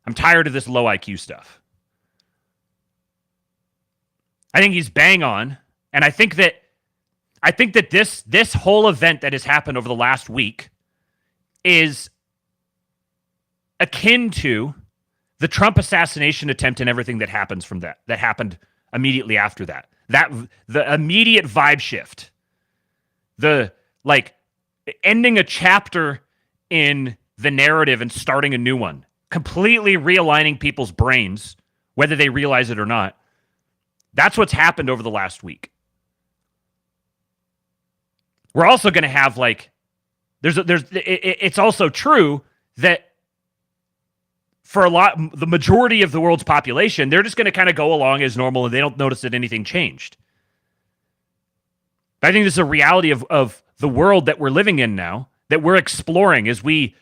I'm tired of this low IQ stuff. I think he's bang on, and I think that this whole event that has happened over the last week is akin to the Trump assassination attempt and everything that happens from that happened immediately after that. The immediate vibe shift. The ending a chapter in the narrative and starting a new one, completely realigning people's brains, whether they realize it or not. That's what's happened over the last week. We're also going to have it's also true that for the majority of the world's population, they're just going to kind of go along as normal and they don't notice that anything changed. But I think this is a reality of the world that we're living in now, that we're exploring as we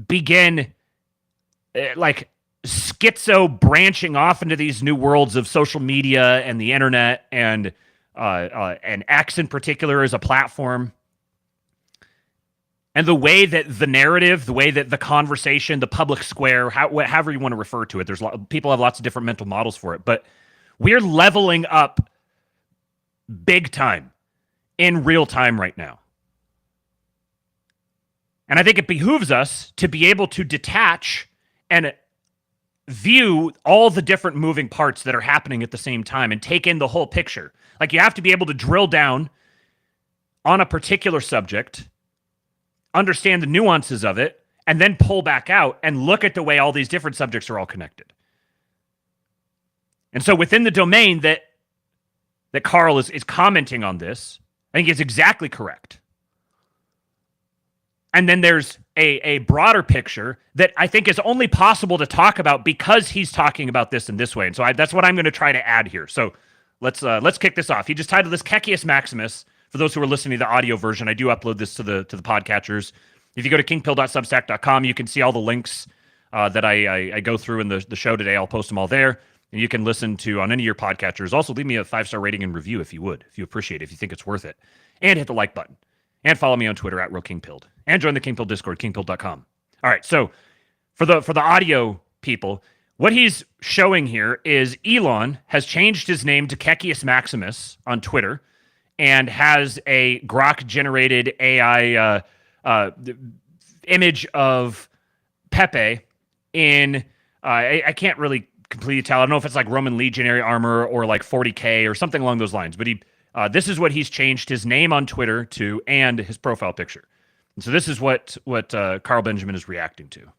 begin like schizo branching off into these new worlds of social media and the internet and X in particular as a platform. And the way that the narrative, the way that the conversation, the public square, however you want to refer to it, people have lots of different mental models for it, but we're leveling up big time in real time right now. And I think it behooves us to be able to detach and view all the different moving parts that are happening at the same time and take in the whole picture. Like, you have to be able to drill down on a particular subject, understand the nuances of it, and then pull back out and look at the way all these different subjects are all connected. And so within the domain that Carl is commenting on this, I think is exactly correct. And then there's a broader picture that I think is only possible to talk about because he's talking about this in this way. And so that's what I'm going to try to add here. So let's kick this off. He just titled this Kecius Maximus. For those who are listening to the audio version, I do upload this to the podcatchers. If you go to kingpill.substack.com, you can see all the links that I go through in the show today. I'll post them all there. And you can listen to on any of your podcatchers. Also, leave me a 5-star rating and review if you would, if you appreciate it, if you think it's worth it. And hit the like button. And follow me on Twitter at RealKingPilled. And join the Kingpill Discord, kingpill.com. All right, so for the audio people, what he's showing here is Elon has changed his name to Kecius Maximus on Twitter and has a Grok-generated AI image of Pepe in, I can't really completely tell. I don't know if it's like Roman legionary armor or like 40K or something along those lines, but this is what he's changed his name on Twitter to and his profile picture. And so this is what Carl Benjamin is reacting to.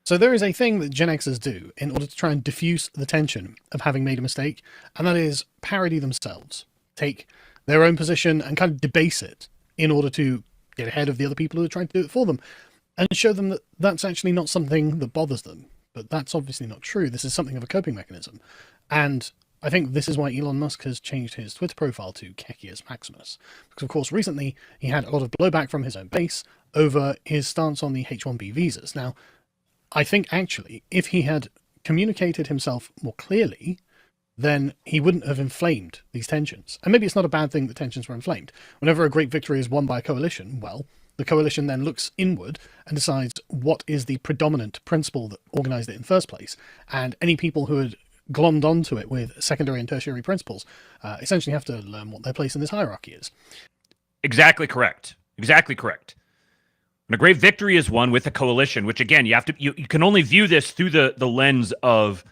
So there is a thing that Gen Xers do in order to try and diffuse the tension of having made a mistake, and that is parody themselves. Take their own position and kind of debase it in order to get ahead of the other people who are trying to do it for them, and show them that that's actually not something that bothers them. But that's obviously not true. This is something of a coping mechanism. And I think this is why Elon Musk has changed his Twitter profile to Kecius Maximus. Because, of course, recently he had a lot of blowback from his own base over his stance on the H-1B visas. Now, I think, actually, if he had communicated himself more clearly, then he wouldn't have inflamed these tensions. And maybe it's not a bad thing that tensions were inflamed. Whenever a great victory is won by a coalition, well, the coalition then looks inward and decides what is the predominant principle that organized it in the first place. And any people who had glommed onto it with secondary and tertiary principles essentially have to learn what their place in this hierarchy is. Exactly correct. Exactly correct. When a great victory is won with a coalition, which again, you can only view this through the lens of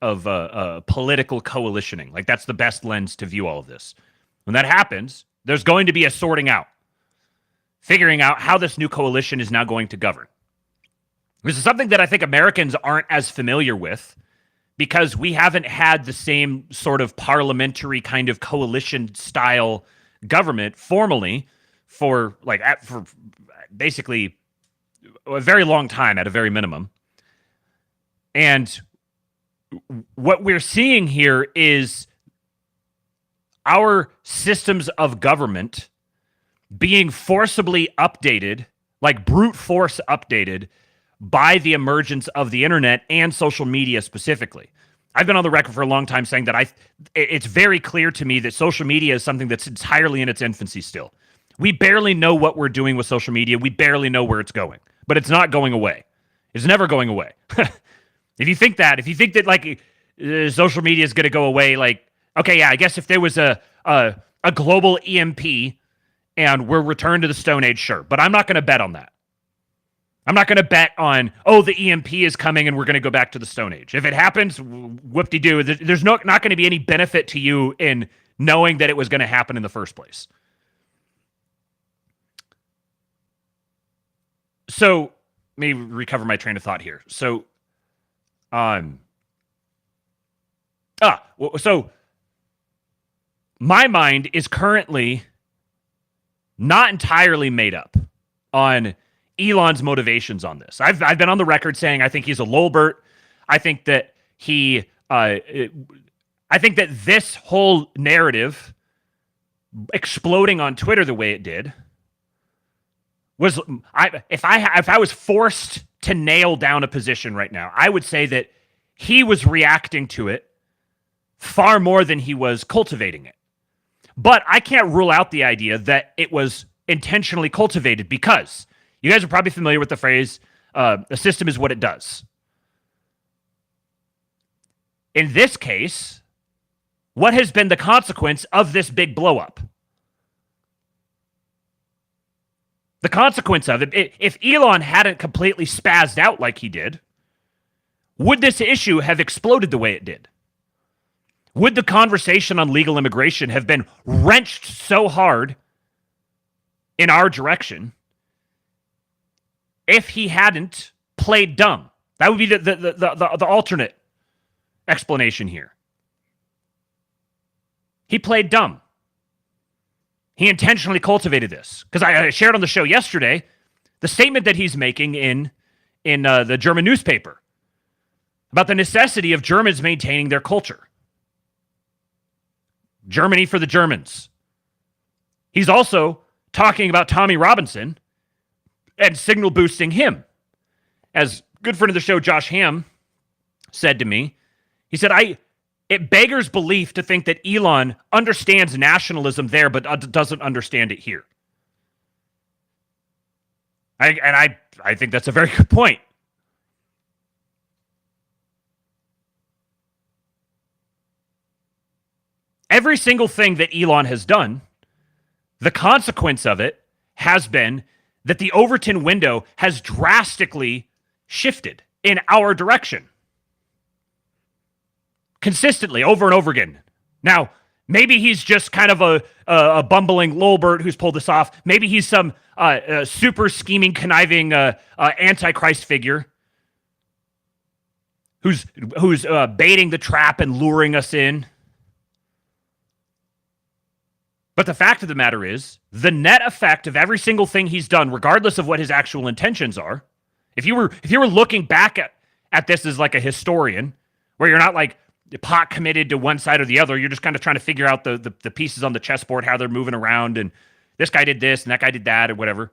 political coalitioning. Like, that's the best lens to view all of this. When that happens, there's going to be a sorting out, figuring out how this new coalition is now going to govern. This is something that I think Americans aren't as familiar with because we haven't had the same sort of parliamentary kind of coalition style government formally for basically a very long time at a very minimum. And what we're seeing here is our systems of government being forcibly updated, like brute force updated, by the emergence of the internet and social media specifically. I've been on the record for a long time saying that it's very clear to me that social media is something that's entirely in its infancy still. We barely know what we're doing with social media. We barely know where it's going, but it's not going away. It's never going away. If you think that like social media is going to go away, like, okay, yeah, I guess if there was a global EMP and we're returned to the Stone Age, sure. But I'm not going to bet on that. I'm not going to bet on, the EMP is coming and we're going to go back to the Stone Age. If it happens, whoop-de-doo. There's not going to be any benefit to you in knowing that it was going to happen in the first place. So, let me recover my train of thought here. So, so my mind is currently not entirely made up on Elon's motivations on this. I've been on the record saying I think he's a lolbert. I think that I think that this whole narrative exploding on Twitter the way it did was, if I was forced to nail down a position right now, I would say that he was reacting to it far more than he was cultivating it. But I can't rule out the idea that it was intentionally cultivated, because you guys are probably familiar with the phrase, a system is what it does. In this case, what has been the consequence of this big blow-up? The consequence of it, if Elon hadn't completely spazzed out like he did, would this issue have exploded the way it did? Would the conversation on legal immigration have been wrenched so hard in our direction if he hadn't played dumb? That would be the alternate explanation here. He played dumb. He intentionally cultivated this. Because I shared on the show yesterday the statement that he's making in the German newspaper about the necessity of Germans maintaining their culture. Germany for the Germans. He's also talking about Tommy Robinson and signal boosting him. As good friend of the show, Josh Hamm, said to me, he said, it beggars belief to think that Elon understands nationalism there, but doesn't understand it here. I think that's a very good point. Every single thing that Elon has done, the consequence of it has been that the Overton window has drastically shifted in our direction. Consistently, over and over again. Now, maybe he's just kind of a bumbling lolbert who's pulled this off. Maybe he's some super scheming, conniving antichrist figure who's baiting the trap and luring us in. But the fact of the matter is, the net effect of every single thing he's done, regardless of what his actual intentions are, if you were looking back at this as like a historian, where you're not like pot committed to one side or the other, you're just kind of trying to figure out the pieces on the chessboard, how they're moving around, and this guy did this and that guy did that or whatever.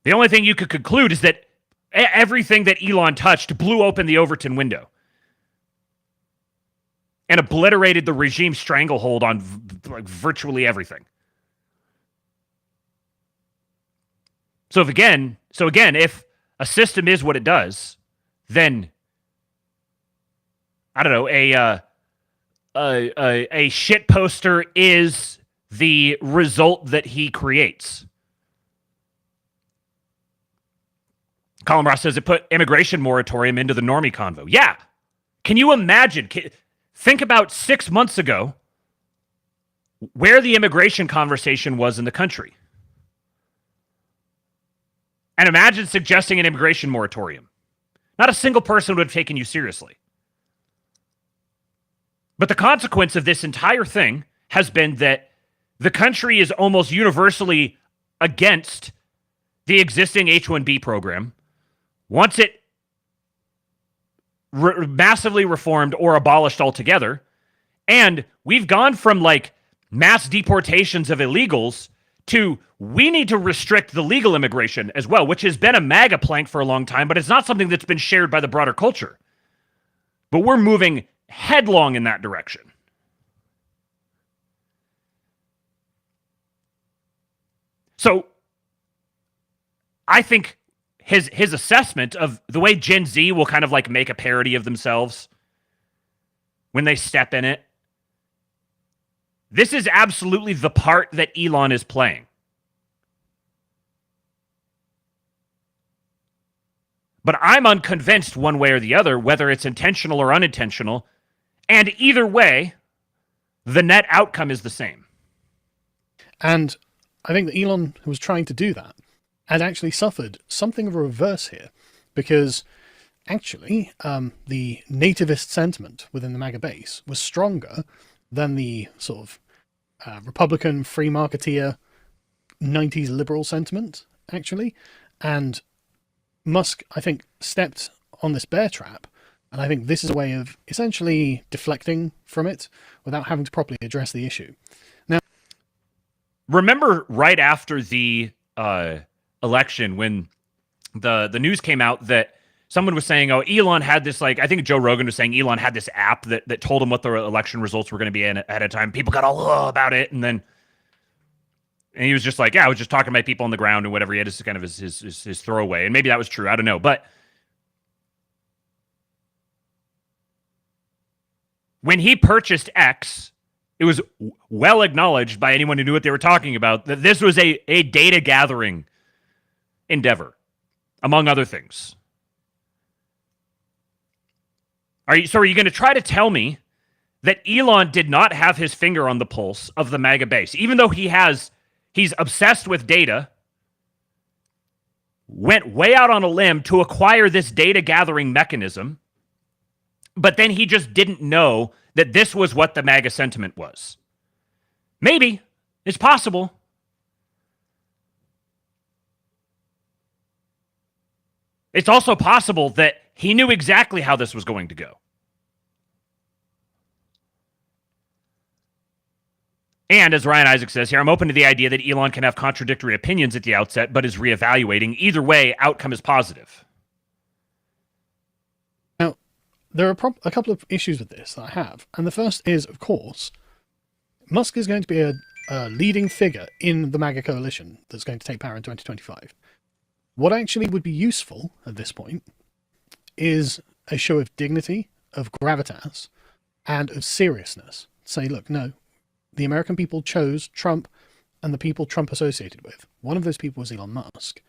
The only thing you could conclude is that everything that Elon touched blew open the Overton window and obliterated the regime stranglehold on virtually everything. So again, if a system is what it does, then I don't know, a shit poster is the result that he creates. Colin Ross says it put immigration moratorium into the normie convo. Yeah. Can you imagine? Think about 6 months ago where the immigration conversation was in the country. And imagine suggesting an immigration moratorium. Not a single person would have taken you seriously. But the consequence of this entire thing has been that the country is almost universally against the existing H-1B program. Once it massively reformed or abolished altogether, and we've gone from like mass deportations of illegals to we need to restrict the legal immigration as well, which has been a MAGA plank for a long time, but it's not something that's been shared by the broader culture. But we're moving headlong in that direction. So I think his assessment of the way Gen Z will kind of like make a parody of themselves when they step in it, this is absolutely the part that Elon is playing. But I'm unconvinced one way or the other, whether it's intentional or unintentional. And either way, the net outcome is the same. And I think that Elon, who was trying to do that, had actually suffered something of a reverse here. Because actually, the nativist sentiment within the MAGA base was stronger than the sort of Republican, free marketeer, 90s liberal sentiment actually. And Musk, I think, stepped on this bear trap. And I think this is a way of essentially deflecting from it without having to properly address the issue. Now, remember right after the election when the news came out that someone was saying, oh, Elon had this, like, I think Joe Rogan was saying Elon had this app that told him what the election results were going to be in at a time. People got all about it. And he was just like, yeah, I was just talking to my people on the ground and whatever. He had his kind of his throwaway. And maybe that was true. I don't know. But when he purchased X, it was well acknowledged by anyone who knew what they were talking about that this was a data gathering endeavor, among other things. Are you going to try to tell me that Elon did not have his finger on the pulse of the MAGA base, even though he's obsessed with data, went way out on a limb to acquire this data gathering mechanism, but then he just didn't know that this was what the MAGA sentiment was? Maybe. It's possible. It's also possible that he knew exactly how this was going to go. And as Ryan Isaac says here, I'm open to the idea that Elon can have contradictory opinions at the outset, but is reevaluating. Either way, outcome is positive. Now, there are a couple of issues with this that I have. And the first is, of course, Musk is going to be a leading figure in the MAGA coalition that's going to take power in 2025. What actually would be useful at this point is a show of dignity, of gravitas, and of seriousness. Say, look, no, the American people chose Trump and the people Trump associated with. One of those people was Elon Musk.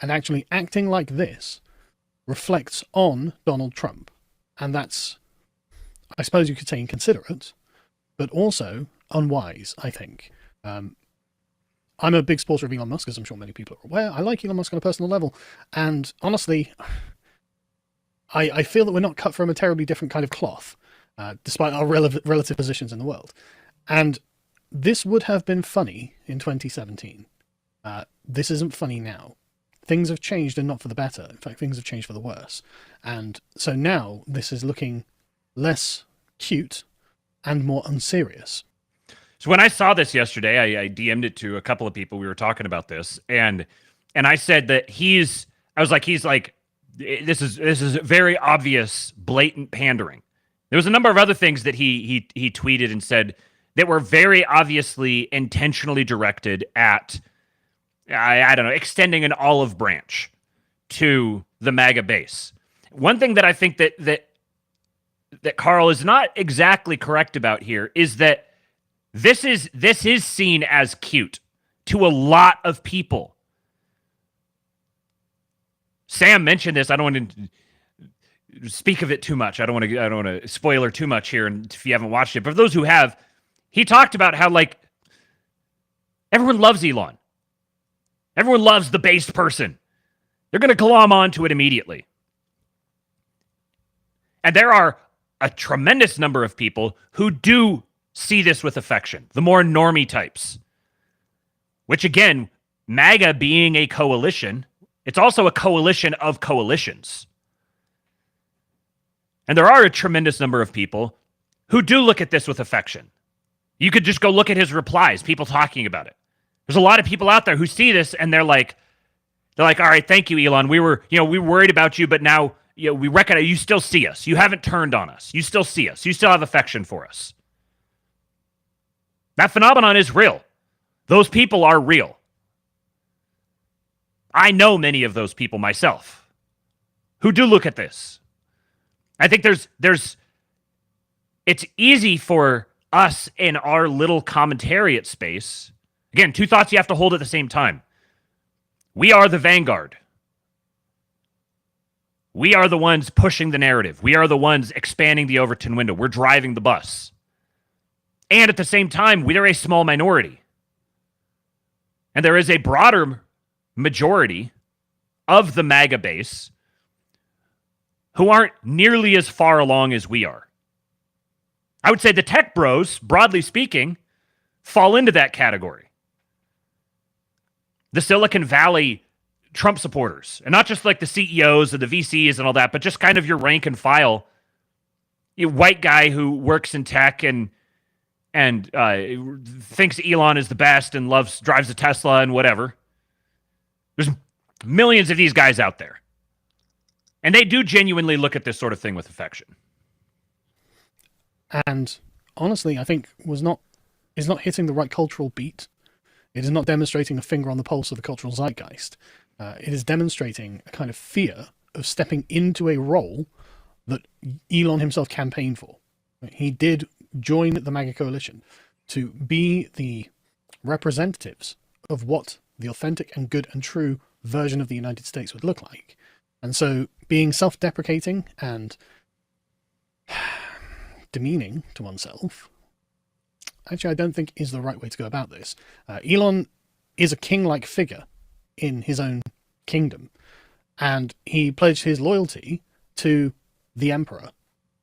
And actually acting like this reflects on Donald Trump. And that's, I suppose you could say, inconsiderate, but also unwise, I think. I'm a big supporter of Elon Musk, as I'm sure many people are aware. I like Elon Musk on a personal level. And honestly, I feel that we're not cut from a terribly different kind of cloth, despite our relative positions in the world. And this would have been funny in 2017. This isn't funny now. Things have changed, and not for the better. In fact, things have changed for the worse. And so now this is looking less cute and more unserious. So when I saw this yesterday, I DM'd it to a couple of people. We were talking about this, and I said that he's like, this is very obvious, blatant pandering. There was a number of other things that he tweeted and said that were very obviously intentionally directed at, I don't know, extending an olive branch to the MAGA base. One thing that I think that Carl is not exactly correct about here is that this is seen as cute to a lot of people. Sam mentioned this. I don't want to speak of it too much. I don't want to spoiler too much here, and if you haven't watched it. But for those who have, he talked about how, like, everyone loves Elon. Everyone loves the base person. They're going to glom onto it immediately. And there are a tremendous number of people who do see this with affection, the more normie types. Which, again, MAGA being a coalition, it's also a coalition of coalitions. And there are a tremendous number of people who do look at this with affection. You could just go look at his replies, people talking about it. There's a lot of people out there who see this and they're like, all right, thank you, Elon. We were worried about you, but now we recognize you still see us. You haven't turned on us. You still see us. You still have affection for us. That phenomenon is real. Those people are real. I know many of those people myself who do look at this. I think it's easy for us in our little commentariat space. Again, two thoughts you have to hold at the same time. We are the vanguard. We are the ones pushing the narrative. We are the ones expanding the Overton window. We're driving the bus. And at the same time, we are a small minority. And there is a broader majority of the MAGA base who aren't nearly as far along as we are. I would say the tech bros, broadly speaking, fall into that category. The Silicon Valley Trump supporters, and not just like the CEOs and the VCs and all that, but just kind of your rank and file, white guy who works in tech and thinks Elon is the best and drives a Tesla and whatever. There's millions of these guys out there, and they do genuinely look at this sort of thing with affection. And honestly, I think is not hitting the right cultural beat. It is not demonstrating a finger on the pulse of the cultural zeitgeist. It is demonstrating a kind of fear of stepping into a role that Elon himself campaigned for. He did join the MAGA coalition to be the representatives of what the authentic and good and true version of the United States would look like. And so being self-deprecating and demeaning to oneself, actually, I don't think is the right way to go about this. Elon is a king-like figure in his own kingdom, and he pledged his loyalty to the emperor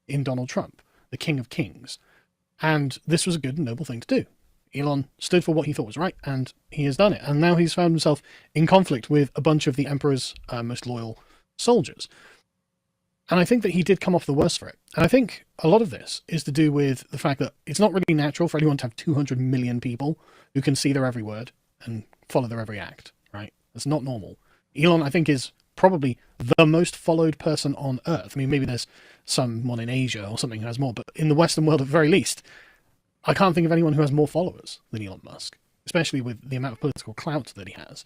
in Donald Trump, the king of kings. And this was a good and noble thing to do. Elon stood for what he thought was right, and he has done it. And now he's found himself in conflict with a bunch of the emperor's most loyal soldiers. And I think that he did come off the worst for it. And I think a lot of this is to do with the fact that it's not really natural for anyone to have 200 million people who can see their every word and follow their every act, right? That's not normal. Elon, I think, is probably the most followed person on Earth. I mean, maybe there's someone in Asia or something who has more, but in the Western world at the very least, I can't think of anyone who has more followers than Elon Musk, especially with the amount of political clout that he has.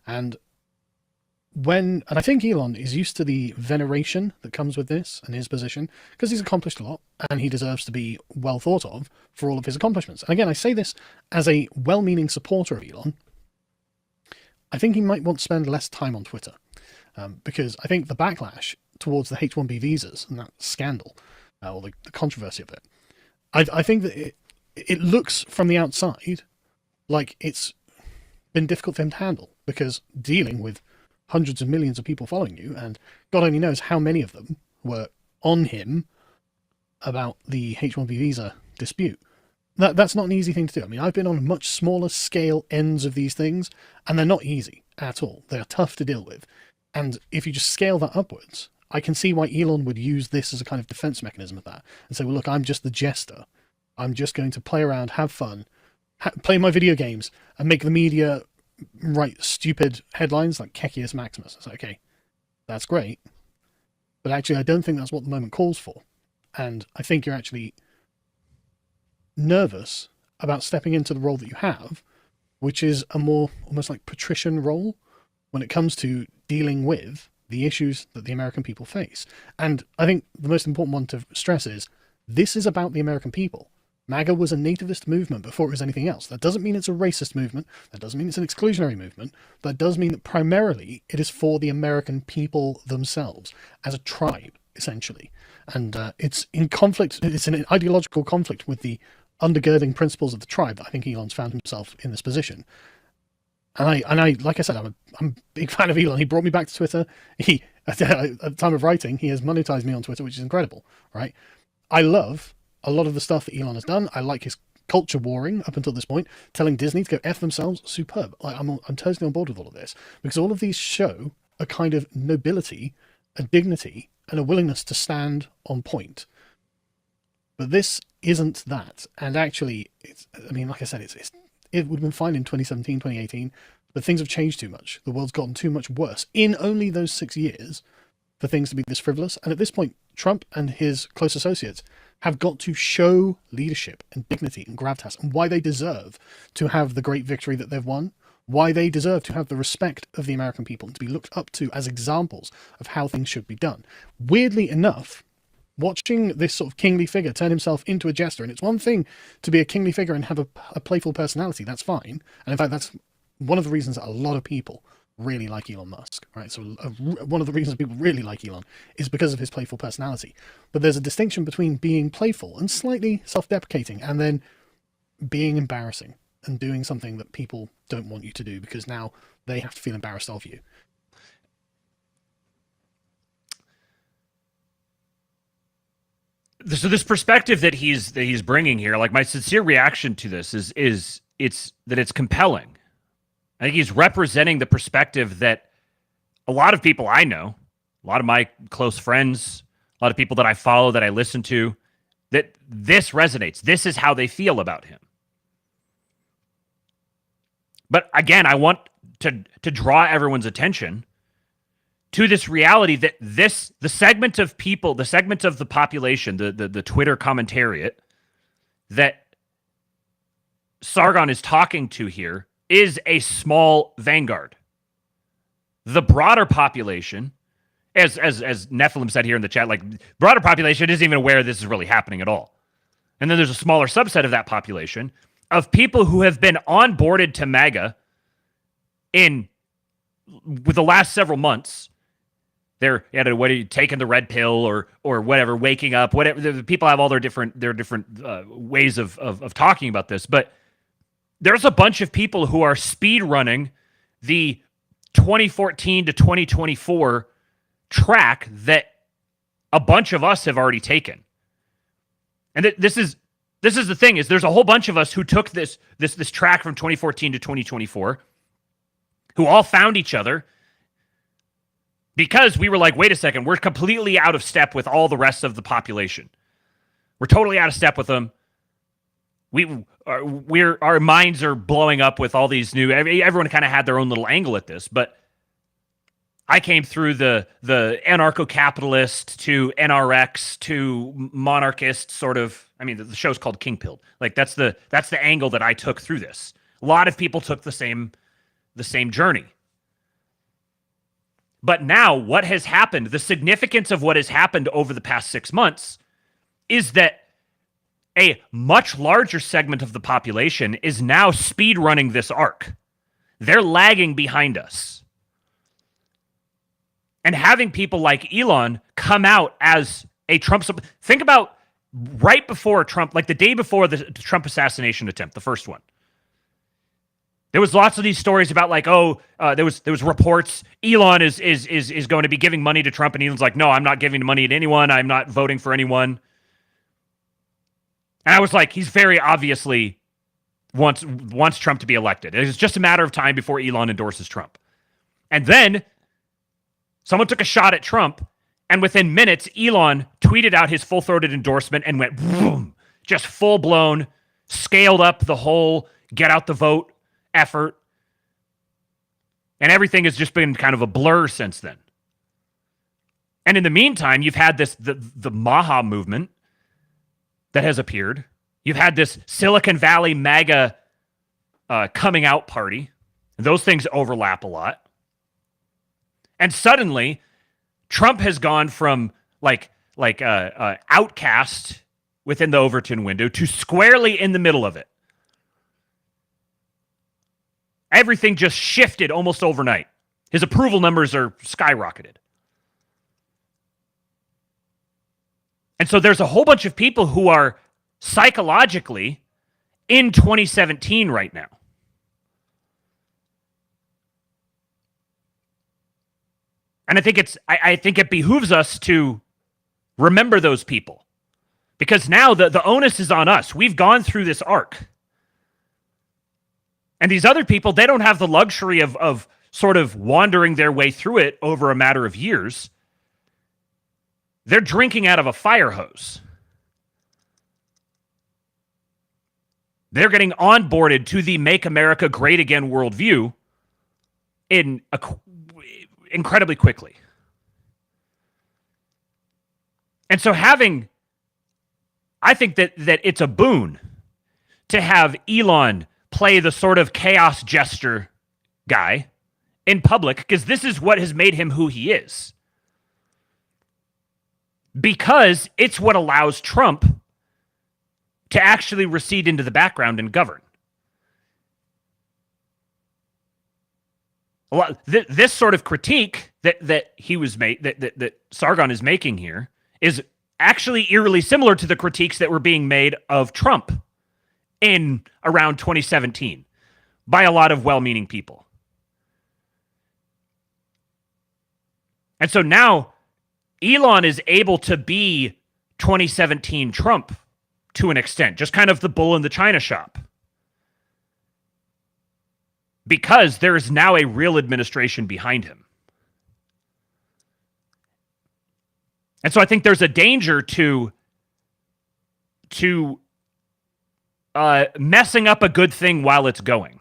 And I think Elon is used to the veneration that comes with this and his position, because he's accomplished a lot and he deserves to be well thought of for all of his accomplishments. And again, I say this as a well-meaning supporter of Elon. I think he might want to spend less time on Twitter, because I think the backlash towards the H-1B visas and that scandal, or the controversy of it, I think that it looks from the outside like it's been difficult for him to handle, because dealing with hundreds of millions of people following you, and God only knows how many of them were on him about the H-1B visa dispute. That's not an easy thing to do. I mean, I've been on much smaller scale ends of these things, and they're not easy at all. They are tough to deal with. And if you just scale that upwards, I can see why Elon would use this as a kind of defense mechanism of that, and say, well, look, I'm just the jester. I'm just going to play around, have fun, play my video games, and make the media write stupid headlines like Kecius Maximus. It's like, okay, that's great, but actually I don't think that's what the moment calls for. And I think you're actually nervous about stepping into the role that you have, which is a more almost like patrician role when it comes to dealing with the issues that the American people face. And I think the most important one to stress is this is about the American people. MAGA was a nativist movement before it was anything else. That doesn't mean it's a racist movement. That doesn't mean it's an exclusionary movement. That does mean that primarily it is for the American people themselves, as a tribe, essentially. And it's in conflict, it's an ideological conflict with the undergirding principles of the tribe that I think Elon's found himself in this position. And I like I said, I'm a big fan of Elon. He brought me back to Twitter. At the time of writing, he has monetized me on Twitter, which is incredible, right? I love a lot of the stuff that Elon has done. I like his culture warring up until this point, telling Disney to go F themselves. Superb. Like, I'm totally on board with all of this, because all of these show a kind of nobility, a dignity, and a willingness to stand on point. But this isn't that. And actually, I mean, like I said, it would have been fine in 2017, 2018, but things have changed too much. The world's gotten too much worse in only those 6 years for things to be this frivolous. And at this point, Trump and his close associates have got to show leadership and dignity and gravitas, and why they deserve to have the great victory that they've won, why they deserve to have the respect of the American people and to be looked up to as examples of how things should be done. Weirdly enough, watching this sort of kingly figure turn himself into a jester, and it's one thing to be a kingly figure and have a playful personality, that's fine. And in fact, that's one of the reasons that a lot of people really like Elon Musk, right? So one of the reasons people really like Elon is because of his playful personality. But there's a distinction between being playful and slightly self-deprecating, and then being embarrassing and doing something that people don't want you to do because now they have to feel embarrassed of you. So this perspective that he's bringing here, like, my sincere reaction to this is it's compelling. I think he's representing the perspective that a lot of people I know, a lot of my close friends, a lot of people that I follow, that I listen to, that this resonates. This is how they feel about him. But again, I want to draw everyone's attention to this reality that the segment of people, the segment of the population, the Twitter commentariat that Sargon is talking to here is a small vanguard. The broader population, as Nephilim said here in the chat, like, broader population isn't even aware this is really happening at all. And then there's a smaller subset of that population of people who have been onboarded to MAGA with the last several months. They're taking the red pill or whatever, waking up, whatever. The people have all their different ways of talking about this, but there's a bunch of people who are speed running the 2014 to 2024 track that a bunch of us have already taken. And this is the thing, is there's a whole bunch of us who took this track from 2014 to 2024, who all found each other because we were like, wait a second, we're completely out of step with all the rest of the population. We're totally out of step with them. Our minds are blowing up with all these new. Everyone kind of had their own little angle at this, but I came through the anarcho-capitalist to NRX to monarchist sort of. I mean, the show's called King Pilled. Like that's the angle that I took through this. A lot of people took the same journey. But now, what has happened? The significance of what has happened over the past 6 months is that a much larger segment of the population is now speed running this arc. They're lagging behind us. And having people like Elon come out as a Trump... Think about right before Trump, like the day before the Trump assassination attempt, the first one. There was lots of these stories about like, there was reports Elon is going to be giving money to Trump, and Elon's like, no, I'm not giving money to anyone. I'm not voting for anyone. And I was like, he's very obviously wants Trump to be elected. It's just a matter of time before Elon endorses Trump. And then someone took a shot at Trump, and within minutes, Elon tweeted out his full-throated endorsement and went boom, just full-blown, scaled up the whole get out the vote effort. And everything has just been kind of a blur since then. And in the meantime, you've had the Maha movement that has appeared. You've had this Silicon Valley MAGA coming out party. Those things overlap a lot. And suddenly, Trump has gone from like outcast within the Overton window to squarely in the middle of it. Everything just shifted almost overnight. His approval numbers are skyrocketed. And so there's a whole bunch of people who are psychologically in 2017 right now. And I think it behooves us to remember those people. Because now the onus is on us. We've gone through this arc. And these other people, they don't have the luxury of sort of wandering their way through it over a matter of years. They're drinking out of a fire hose. They're getting onboarded to the Make America Great Again worldview incredibly quickly. And so I think that it's a boon to have Elon play the sort of chaos jester guy in public, because this is what has made him who he is. Because it's what allows Trump to actually recede into the background and govern. This sort of critique that Sargon is making here is actually eerily similar to the critiques that were being made of Trump in around 2017 by a lot of well-meaning people. And so now Elon is able to be 2017 Trump to an extent, just kind of the bull in the china shop. Because there is now a real administration behind him. And so I think there's a danger to messing up a good thing while it's going.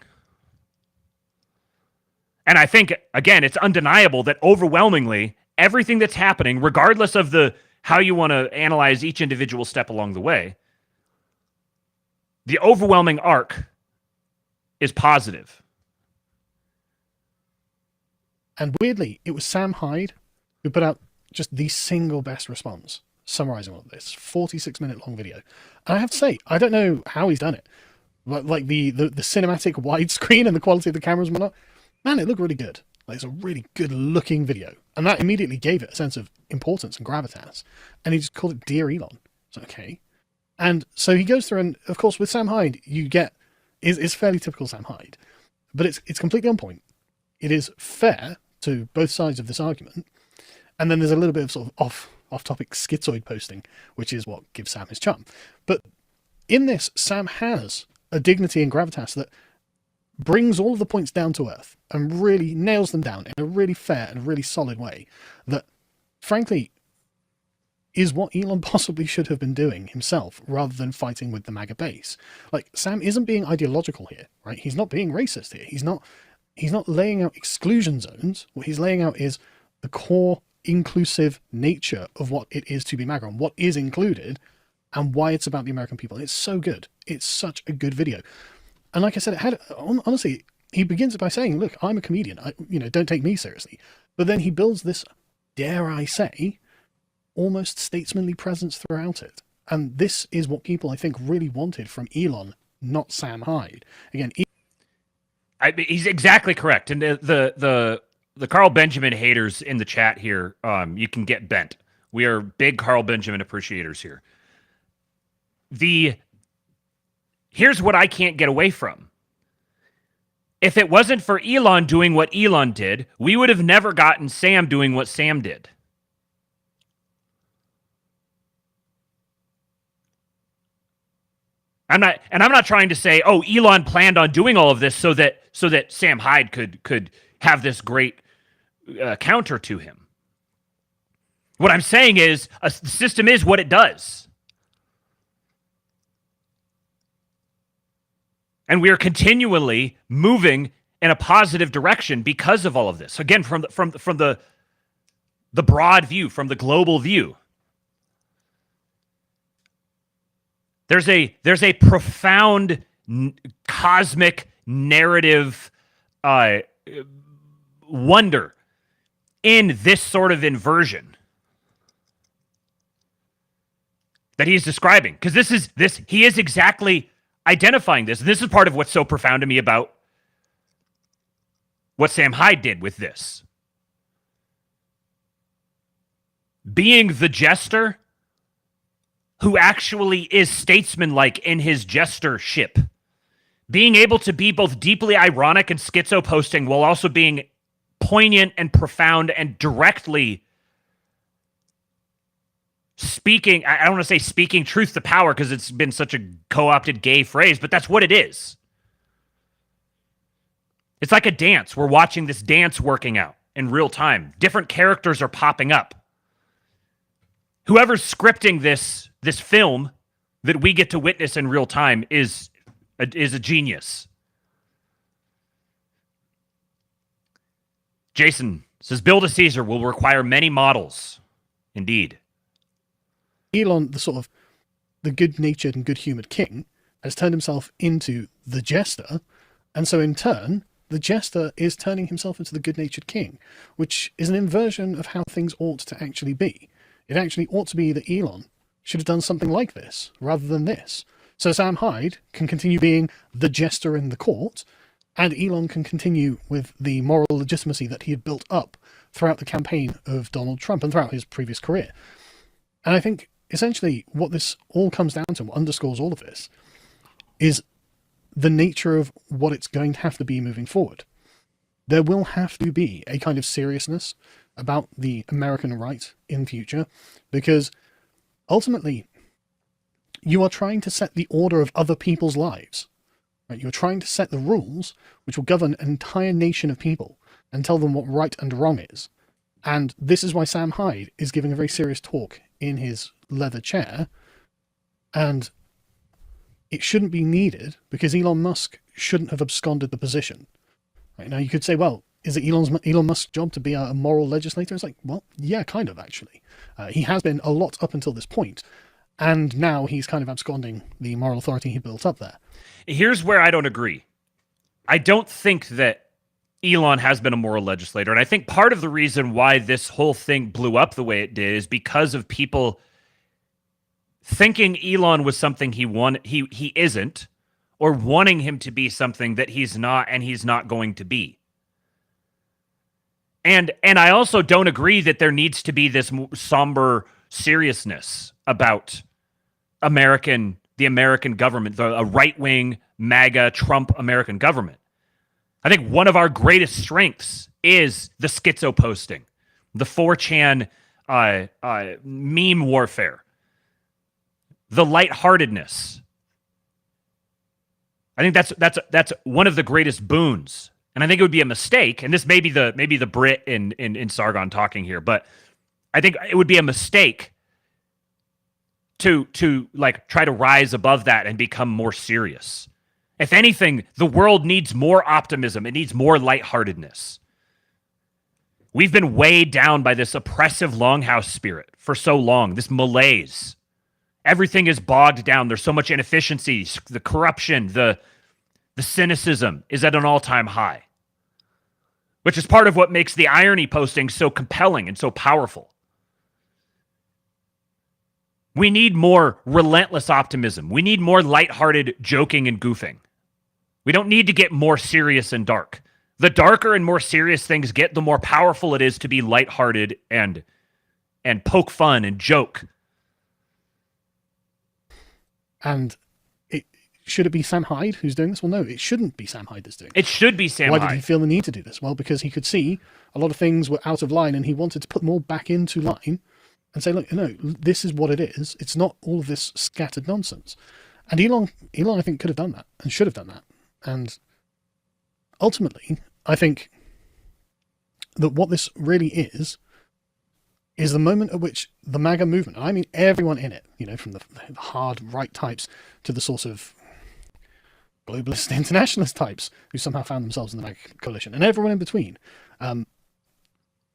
And I think, again, it's undeniable that overwhelmingly everything that's happening, regardless of how you want to analyze each individual step along the way, the overwhelming arc is positive. And weirdly, it was Sam Hyde who put out just the single best response summarizing all of this 46-minute long video. And I have to say, I don't know how he's done it. Like the cinematic widescreen and the quality of the cameras and whatnot, man, it looked really good. Like, it's a really good looking video. And that immediately gave it a sense of importance and gravitas. And he just called it Dear Elon. So, okay. And so he goes through, and of course with Sam Hyde, you get, is fairly typical Sam Hyde, but it's completely on point. It is fair to both sides of this argument. And then there's a little bit of sort of off-topic schizoid posting, which is what gives Sam his charm. But in this, Sam has a dignity and gravitas that brings all of the points down to earth and really nails them down in a really fair and really solid way that, frankly, is what Elon possibly should have been doing himself rather than fighting with the MAGA base. Like, Sam isn't being ideological here, right? He's not being racist here. He's not laying out exclusion zones. What he's laying out is the core inclusive nature of what it is to be MAGA and what is included and why it's about the American people. It's so good. It's such a good video. And like I said, honestly, he begins it by saying, look, I'm a comedian. Don't take me seriously. But then he builds this, dare I say, almost statesmanly presence throughout it. And this is what people, I think, really wanted from Elon, not Sam Hyde. Again, he's exactly correct. And the Carl Benjamin haters in the chat here, you can get bent. We are big Carl Benjamin appreciators here. Here's what I can't get away from. If it wasn't for Elon doing what Elon did, we would have never gotten Sam doing what Sam did. I'm not trying to say, oh, Elon planned on doing all of this so that Sam Hyde could have this great counter to him. What I'm saying is, the system is what it does. And we are continually moving in a positive direction because of all of this. Again, from the broad view, from the global view. There's a profound cosmic narrative wonder in this sort of inversion that he's describing, because he is exactly identifying this. This is part of what's so profound to me about what Sam Hyde did with this. Being the jester who actually is statesmanlike in his jestership. Being able to be both deeply ironic and schizo posting while also being poignant and profound and directly speaking, I don't want to say speaking truth to power because it's been such a co-opted gay phrase, but that's what it is. It's like a dance. We're watching this dance working out in real time. Different characters are popping up. Whoever's scripting this film that we get to witness in real time is a genius. Jason says, build a Caesar will require many models. Indeed. Elon, the good-natured and good-humored king, has turned himself into the jester, and so in turn, the jester is turning himself into the good-natured king, which is an inversion of how things ought to actually be. It actually ought to be that Elon should have done something like this, rather than this. So Sam Hyde can continue being the jester in the court, and Elon can continue with the moral legitimacy that he had built up throughout the campaign of Donald Trump and throughout his previous career. And I think, essentially, what this all comes down to, what underscores all of this, is the nature of what it's going to have to be moving forward. There will have to be a kind of seriousness about the American right in future, because ultimately, you are trying to set the order of other people's lives. Right? You're trying to set the rules which will govern an entire nation of people and tell them what right and wrong is. And this is why Sam Hyde is giving a very serious talk in his leather chair. And it shouldn't be needed because Elon Musk shouldn't have absconded the position. Right now, you could say, well, is it Elon Musk's job to be a moral legislator? It's like, well, yeah, kind of, actually. He has been a lot up until this point, and now he's kind of absconding the moral authority he built up there. Here's where I don't agree. I don't think that Elon has been a moral legislator, and I think part of the reason why this whole thing blew up the way it did is because of people thinking Elon was something he isn't, or wanting him to be something that he's not and he's not going to be. And I also don't agree that there needs to be this somber seriousness about the American government, a right-wing, MAGA, Trump American government. I think one of our greatest strengths is the schizo posting, the 4chan meme warfare, the lightheartedness. I think that's one of the greatest boons. And I think it would be a mistake, and this may be the Brit in Sargon talking here, but I think it would be a mistake to like try to rise above that and become more serious. If anything, the world needs more optimism. It needs more lightheartedness. We've been weighed down by this oppressive longhouse spirit for so long, this malaise. Everything is bogged down. There's so much inefficiency, the corruption, the cynicism is at an all-time high, which is part of what makes the irony posting so compelling and so powerful. We need more relentless optimism. We need more lighthearted joking and goofing. We don't need to get more serious and dark. The darker and more serious things get, the more powerful it is to be lighthearted and poke fun and joke. And should it be Sam Hyde who's doing this? Well, no, it shouldn't be Sam Hyde that's doing it. It should be Sam Hyde. Why did he feel the need to do this? Well, because he could see a lot of things were out of line and he wanted to put them all back into line and say, look, no, this is what it is. It's not all of this scattered nonsense. And Elon, I think, could have done that and should have done that. And ultimately, I think that what this really is the moment at which the MAGA movement, I mean everyone in it, from the hard right types to the sort of globalist internationalist types who somehow found themselves in the MAGA coalition, and everyone in between,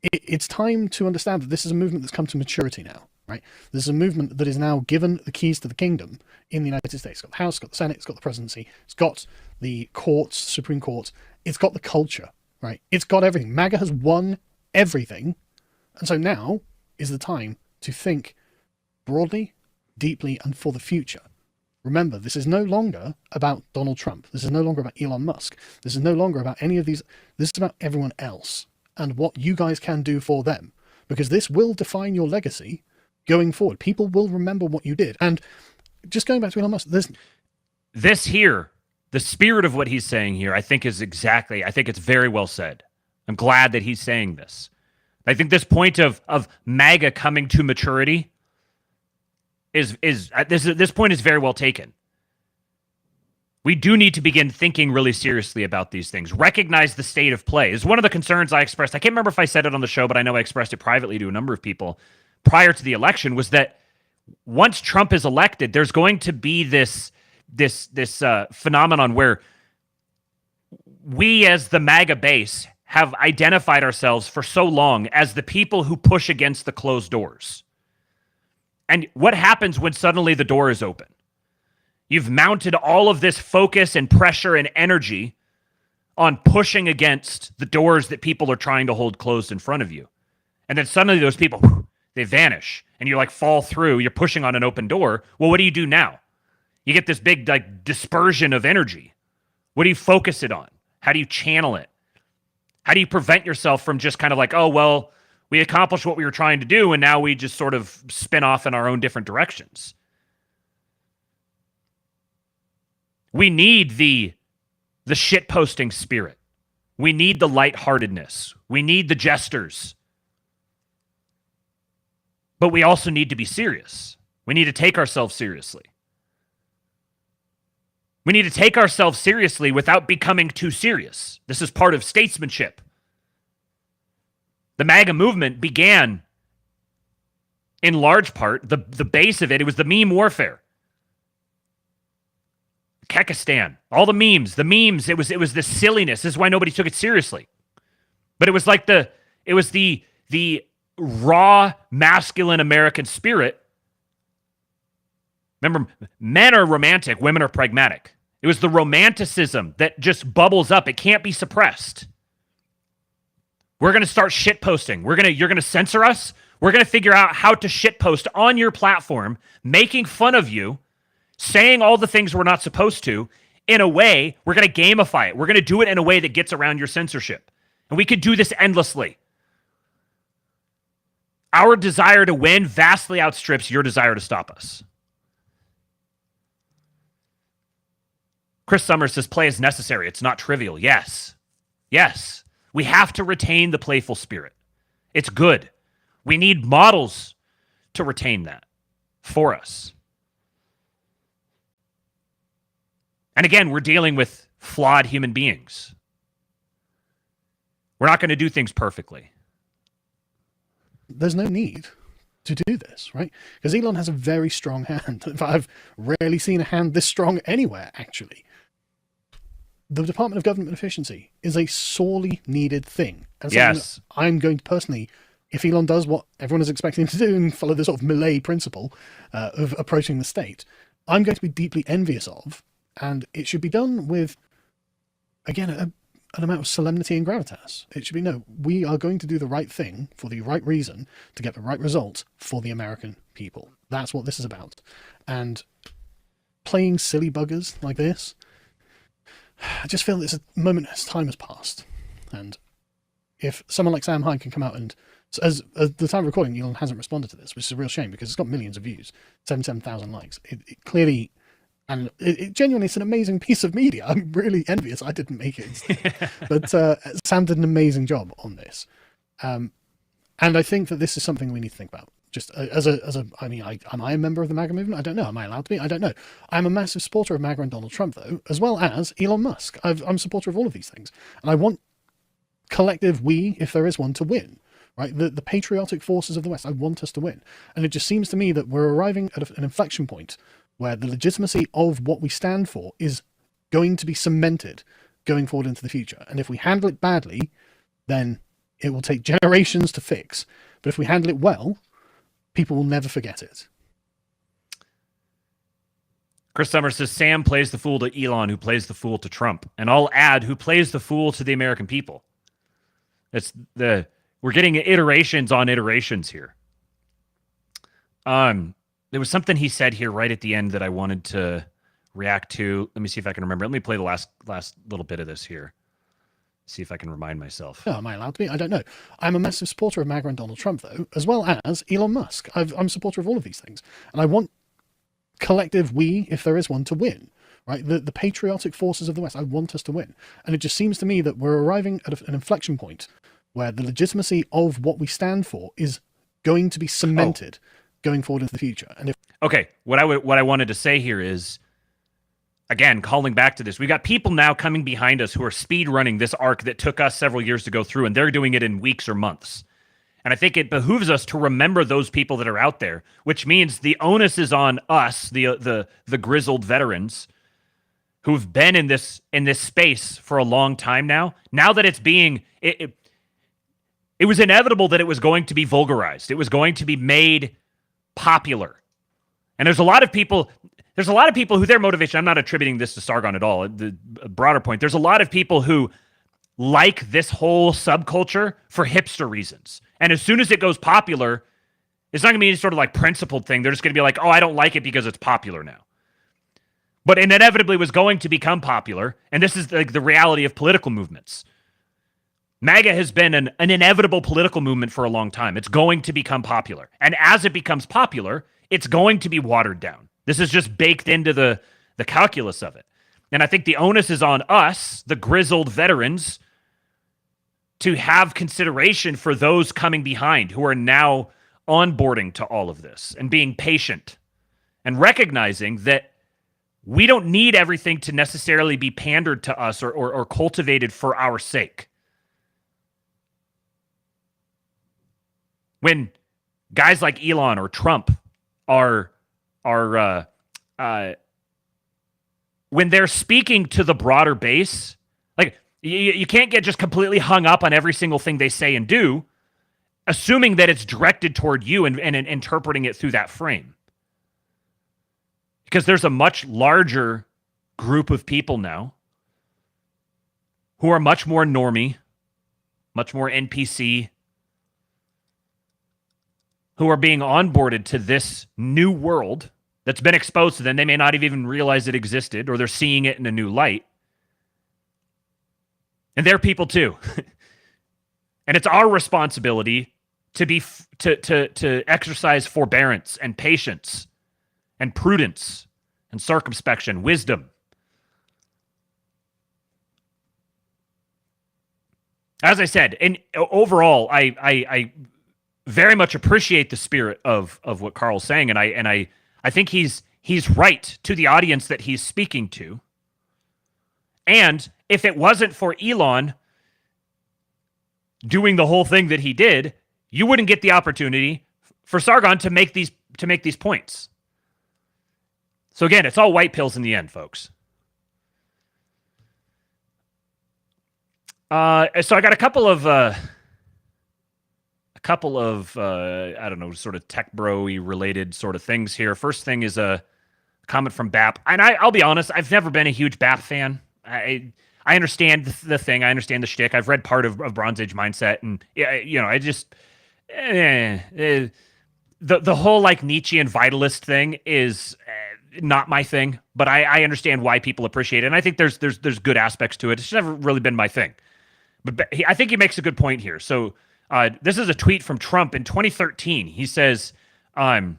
it's time to understand that this is a movement that's come to maturity now, right? This is a movement that is now given the keys to the kingdom in the United States. It's got the House, it's got the Senate, it's got the presidency, it's got the courts, Supreme Court, it's got the culture, right? It's got everything. MAGA has won everything. And so now is the time to think broadly, deeply, and for the future. Remember, this is no longer about Donald Trump. This is no longer about Elon Musk. This is no longer about any of these. This is about everyone else and what you guys can do for them, because this will define your legacy going forward. People will remember what you did. And just going back to Elon Musk, this here, the spirit of what he's saying here, I think it's very well said. I'm glad that he's saying this. I think this point of MAGA coming to maturity this point is very well taken. We do need to begin thinking really seriously about these things. Recognize the state of play is one of the concerns I expressed. I can't remember if I said it on the show, but I know I expressed it privately to a number of people prior to the election, was that once Trump is elected, there's going to be this phenomenon where we as the MAGA base have identified ourselves for so long as the people who push against the closed doors. And what happens when suddenly the door is open? You've mounted all of this focus and pressure and energy on pushing against the doors that people are trying to hold closed in front of you. And then suddenly those people, they vanish and you fall through, you're pushing on an open door. Well, what do you do now? You get this big dispersion of energy. What do you focus it on? How do you channel it? How do you prevent yourself from just kind of oh, well, we accomplished what we were trying to do and now we just sort of spin off in our own different directions? We need the shit-posting spirit. We need the lightheartedness. We need the jesters. But we also need to be serious. We need to take ourselves seriously. We need to take ourselves seriously without becoming too serious. This is part of statesmanship. The MAGA movement began, in large part, the base of it was the meme warfare. Kekistan, all the memes, it was the silliness. This is why nobody took it seriously. But it was like the raw masculine American spirit. Remember, men are romantic, women are pragmatic. It was the romanticism that just bubbles up. It can't be suppressed. We're going to start shit posting. You're going to censor us. We're going to figure out how to shit post on your platform, making fun of you, saying all the things we're not supposed to in a way. We're going to gamify it. We're going to do it in a way that gets around your censorship. And we could do this endlessly. Our desire to win vastly outstrips your desire to stop us. Chris Summers says, play is necessary. It's not trivial. Yes. Yes. We have to retain the playful spirit. It's good. We need models to retain that for us. And again, we're dealing with flawed human beings. We're not going to do things perfectly. There's no need to do this, right? Because Elon has a very strong hand. I've rarely seen a hand this strong anywhere, actually. The Department of Government Efficiency is a sorely needed thing. And yes. I'm going to personally, if Elon does what everyone is expecting him to do and follow the sort of Malay principle of approaching the state, I'm going to be deeply envious of, and it should be done with, again, an amount of solemnity and gravitas. It should be, no, we are going to do the right thing for the right reason to get the right result for the American people. That's what this is about. And playing silly buggers like this, I just feel that it's a moment as time has passed. And if someone like Sam Hyde can come out and, as the time of recording, Elon hasn't responded to this, which is a real shame because it's got millions of views, 77,000 likes. It clearly, and it genuinely, it's an amazing piece of media. I'm really envious I didn't make it. But Sam did an amazing job on this. And I think that this is something we need to think about. Just am I a member of the MAGA movement? I don't know. Am I allowed to be? I don't know. I'm a massive supporter of MAGA and Donald Trump, though, as well as Elon Musk. I'm a supporter of all of these things. And I want collective we, if there is one, to win. Right? The patriotic forces of the West, I want us to win. And it just seems to me that we're arriving at an inflection point where the legitimacy of what we stand for is going to be cemented going forward into the future. And if we handle it badly, then it will take generations to fix. But if we handle it well, people will never forget it. Chris Summers says, Sam plays the fool to Elon, who plays the fool to Trump. And I'll add, who plays the fool to the American people. We're getting iterations on iterations here. There was something he said here right at the end that I wanted to react to. Let me see if I can remember. Let me play the last little bit of this here. See if I can remind myself. Oh, am I allowed to be? I don't know. I'm a massive supporter of MAGA and Donald Trump, though, as well as Elon Musk. I'm a supporter of all of these things. And I want collective we, if there is one, to win. Right? The patriotic forces of the West, I want us to win. And it just seems to me that we're arriving at an inflection point where the legitimacy of what we stand for is going to be cemented going forward into the future. And okay, what I wanted to say here is, again, calling back to this, we got people now coming behind us who are speed running this arc that took us several years to go through, and they're doing it in weeks or months. And I think it behooves us to remember those people that are out there, which means the onus is on us, the grizzled veterans who've been in this space for a long time now. Now that it's being it was inevitable that it was going to be vulgarized. It was going to be made popular. And there's a lot of people who their motivation, I'm not attributing this to Sargon at all. The broader point, there's a lot of people who like this whole subculture for hipster reasons. And as soon as it goes popular, it's not going to be any sort of like principled thing. They're just going to be like, oh, I don't like it because it's popular now. But it inevitably was going to become popular. And this is like the reality of political movements. MAGA has been an inevitable political movement for a long time. It's going to become popular. And as it becomes popular, it's going to be watered down. This is just baked into the calculus of it. And I think the onus is on us, the grizzled veterans, to have consideration for those coming behind who are now onboarding to all of this and being patient and recognizing that we don't need everything to necessarily be pandered to us or cultivated for our sake. when guys like Elon or Trump are when they're speaking to the broader base, like you can't get just completely hung up on every single thing they say and do, assuming that it's directed toward you and interpreting it through that frame. Because there's a much larger group of people now who are much more normie, much more NPC, who are being onboarded to this new world that's been exposed to them. They may not have even realized it existed, or they're seeing it in a new light. And they're people too. And it's our responsibility to exercise forbearance and patience and prudence and circumspection, wisdom. As I said, and overall, I very much appreciate the spirit of what Carl's saying, and I think he's right to the audience that he's speaking to. And if it wasn't for Elon doing the whole thing that he did, you wouldn't get the opportunity for Sargon to make these points. So again, it's all white pills in the end, folks. So I got a couple of I don't know, sort of tech bro-y related sort of things here. First thing is a comment from BAP, and I'll be honest, I've never been a huge BAP fan. I understand the thing, I understand the shtick. I've read part of Bronze Age Mindset, and I just the whole like Nietzschean vitalist thing is not my thing, but I understand why people appreciate it, and I think there's good aspects to it. It's never really been my thing, but I think he makes a good point here. So. This is a tweet from Trump in 2013. He says, David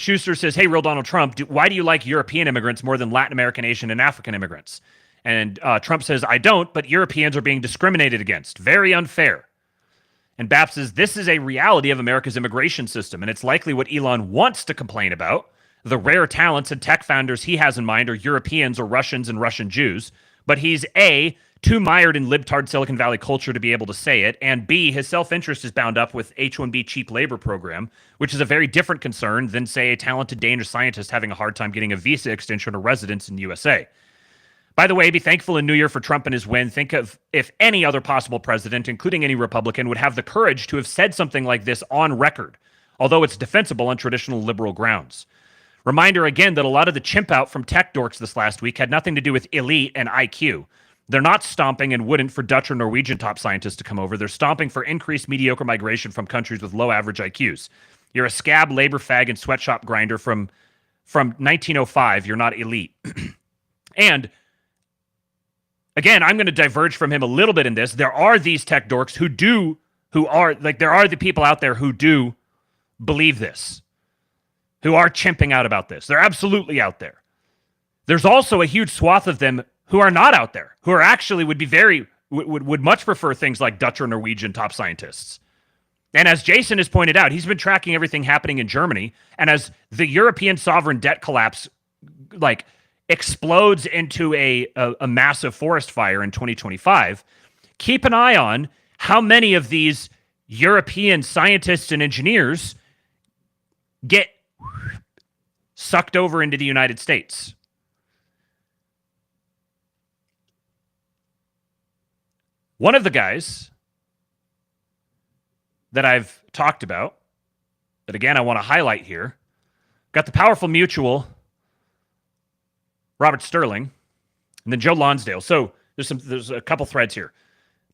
Schuster says, "Hey, real Donald Trump, why do you like European immigrants more than Latin American, Asian, and African immigrants?" And Trump says, "I don't, but Europeans are being discriminated against. Very unfair." And BAP says, "This is a reality of America's immigration system, and it's likely what Elon wants to complain about. The rare talents and tech founders he has in mind are Europeans or Russians and Russian Jews, but he's A, too mired in libtard Silicon Valley culture to be able to say it, and B, his self-interest is bound up with H-1B cheap labor program, which is a very different concern than, say, a talented Danish scientist having a hard time getting a visa extension or residence in the USA. By the way, be thankful in New Year for Trump and his win. Think of if any other possible president, including any Republican, would have the courage to have said something like this on record, although it's defensible on traditional liberal grounds. Reminder again that a lot of the chimp out from tech dorks this last week had nothing to do with elite and IQ. They're not stomping and wouldn't for Dutch or Norwegian top scientists to come over. They're stomping for increased mediocre migration from countries with low average IQs. You're a scab, labor fag, and sweatshop grinder from 1905. You're not elite. And again, I'm going to diverge from him a little bit in this. There are these tech dorks there are the people out there who do believe this, who are chimping out about this. They're absolutely out there. There's also a huge swath of them who are not out there, who are actually would much prefer things like Dutch or Norwegian top scientists. And as Jason has pointed out, he's been tracking everything happening in Germany. And as the European sovereign debt collapse explodes into a massive forest fire in 2025, keep an eye on how many of these European scientists and engineers get sucked over into the United States. One of the guys that I've talked about, that again I want to highlight here, got the powerful mutual Robert Sterling, and then Joe Lonsdale. So there's a couple threads here.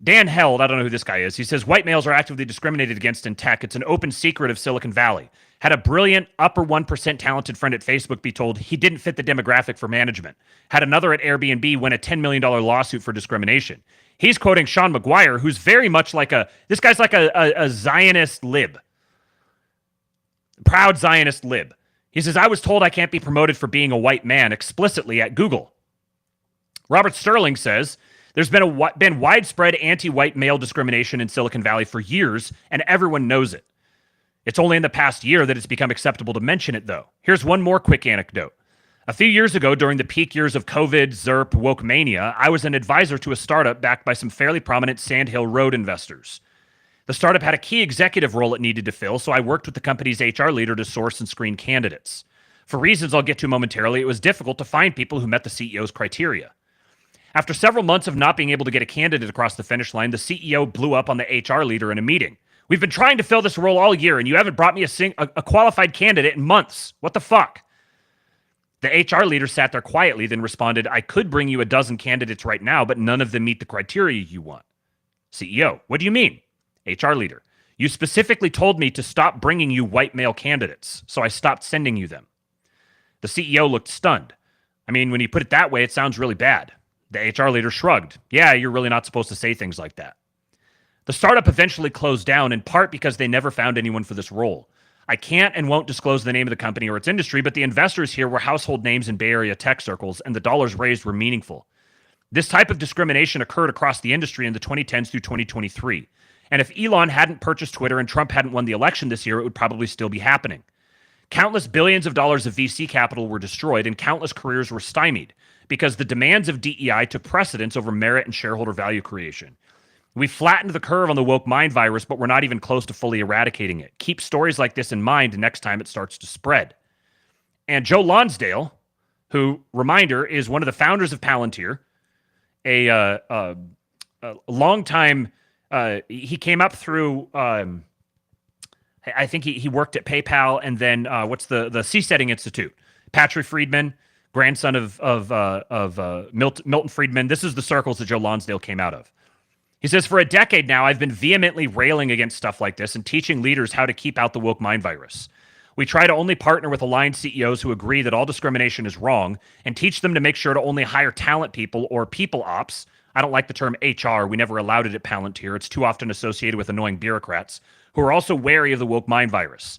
Dan Held, I don't know who this guy is. He says, white males are actively discriminated against in tech. It's an open secret of Silicon Valley. Had a brilliant upper 1% talented friend at Facebook be told he didn't fit the demographic for management. Had another at Airbnb win a $10 million lawsuit for discrimination. He's quoting Sean McGuire, who's very much this guy's like a Zionist lib. Proud Zionist lib. He says, I was told I can't be promoted for being a white man explicitly at Google. Robert Sterling says, there's been widespread anti-white male discrimination in Silicon Valley for years, and everyone knows it. It's only in the past year that it's become acceptable to mention it, though. Here's one more quick anecdote. A few years ago, during the peak years of COVID, ZERP, woke mania, I was an advisor to a startup backed by some fairly prominent Sand Hill Road investors. The startup had a key executive role it needed to fill, so I worked with the company's HR leader to source and screen candidates. For reasons I'll get to momentarily, it was difficult to find people who met the CEO's criteria. After several months of not being able to get a candidate across the finish line, the CEO blew up on the HR leader in a meeting. "We've been trying to fill this role all year, and you haven't brought me a qualified candidate in months. What the fuck?" The HR leader sat there quietly, then responded, "I could bring you a dozen candidates right now, but none of them meet the criteria you want." CEO, "What do you mean?" HR leader, "You specifically told me to stop bringing you white male candidates, so I stopped sending you them." The CEO looked stunned. "I mean, when you put it that way, it sounds really bad." The HR leader shrugged. "Yeah, you're really not supposed to say things like that." The startup eventually closed down, in part because they never found anyone for this role. I can't and won't disclose the name of the company or its industry, but the investors here were household names in Bay Area tech circles, and the dollars raised were meaningful. This type of discrimination occurred across the industry in the 2010s through 2023. And if Elon hadn't purchased Twitter and Trump hadn't won the election this year, it would probably still be happening. Countless billions of dollars of VC capital were destroyed, and countless careers were stymied because the demands of DEI took precedence over merit and shareholder value creation. We flattened the curve on the woke mind virus, but we're not even close to fully eradicating it. Keep stories like this in mind next time it starts to spread. And Joe Lonsdale, who, reminder, is one of the founders of Palantir, a long-time, he came up through, I think he worked at PayPal, and then what's the Seasetting Institute? Patrick Friedman, grandson of Milton Friedman. This is the circles that Joe Lonsdale came out of. He says, "For a decade now, I've been vehemently railing against stuff like this and teaching leaders how to keep out the woke mind virus. We try to only partner with aligned CEOs who agree that all discrimination is wrong and teach them to make sure to only hire talent people or people ops. I don't like the term HR. We never allowed it at Palantir. It's too often associated with annoying bureaucrats who are also wary of the woke mind virus.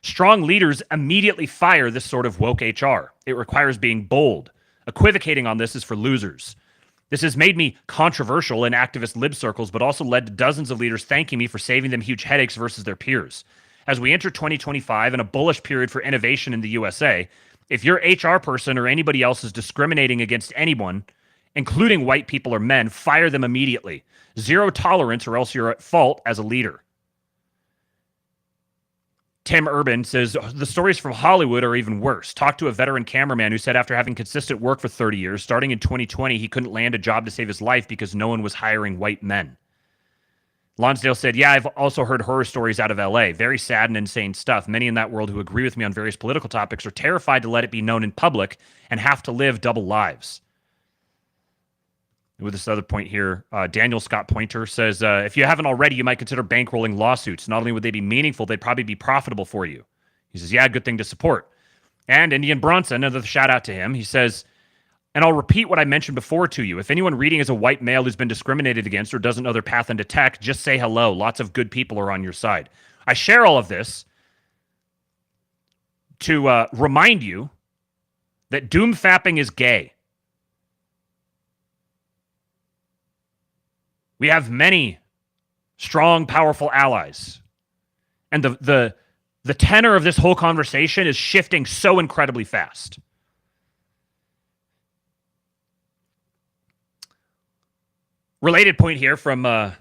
Strong leaders immediately fire this sort of woke HR. It requires being bold. Equivocating on this is for losers. This has made me controversial in activist lib circles, but also led to dozens of leaders thanking me for saving them huge headaches versus their peers. As we enter 2025 and a bullish period for innovation in the USA, if your HR person or anybody else is discriminating against anyone, including white people or men, fire them immediately. Zero tolerance, or else you're at fault as a leader." Tim Urban says, "The stories from Hollywood are even worse. Talked to a veteran cameraman who said after having consistent work for 30 years, starting in 2020, he couldn't land a job to save his life because no one was hiring white men." Lonsdale said, "Yeah, I've also heard horror stories out of LA. Very sad and insane stuff. Many in that world who agree with me on various political topics are terrified to let it be known in public and have to live double lives." With this other point here, Daniel Scott Pointer says, "If you haven't already, you might consider bankrolling lawsuits. Not only would they be meaningful, they'd probably be profitable for you." He says, "Yeah, good thing to support." And Indian Bronson, another shout out to him, he says, "And I'll repeat what I mentioned before to you. If anyone reading is a white male who's been discriminated against or doesn't know their path into tech, just say hello. Lots of good people are on your side." I share all of this to remind you that doom fapping is gay. We have many strong, powerful allies. And the tenor of this whole conversation is shifting so incredibly fast. Related point here from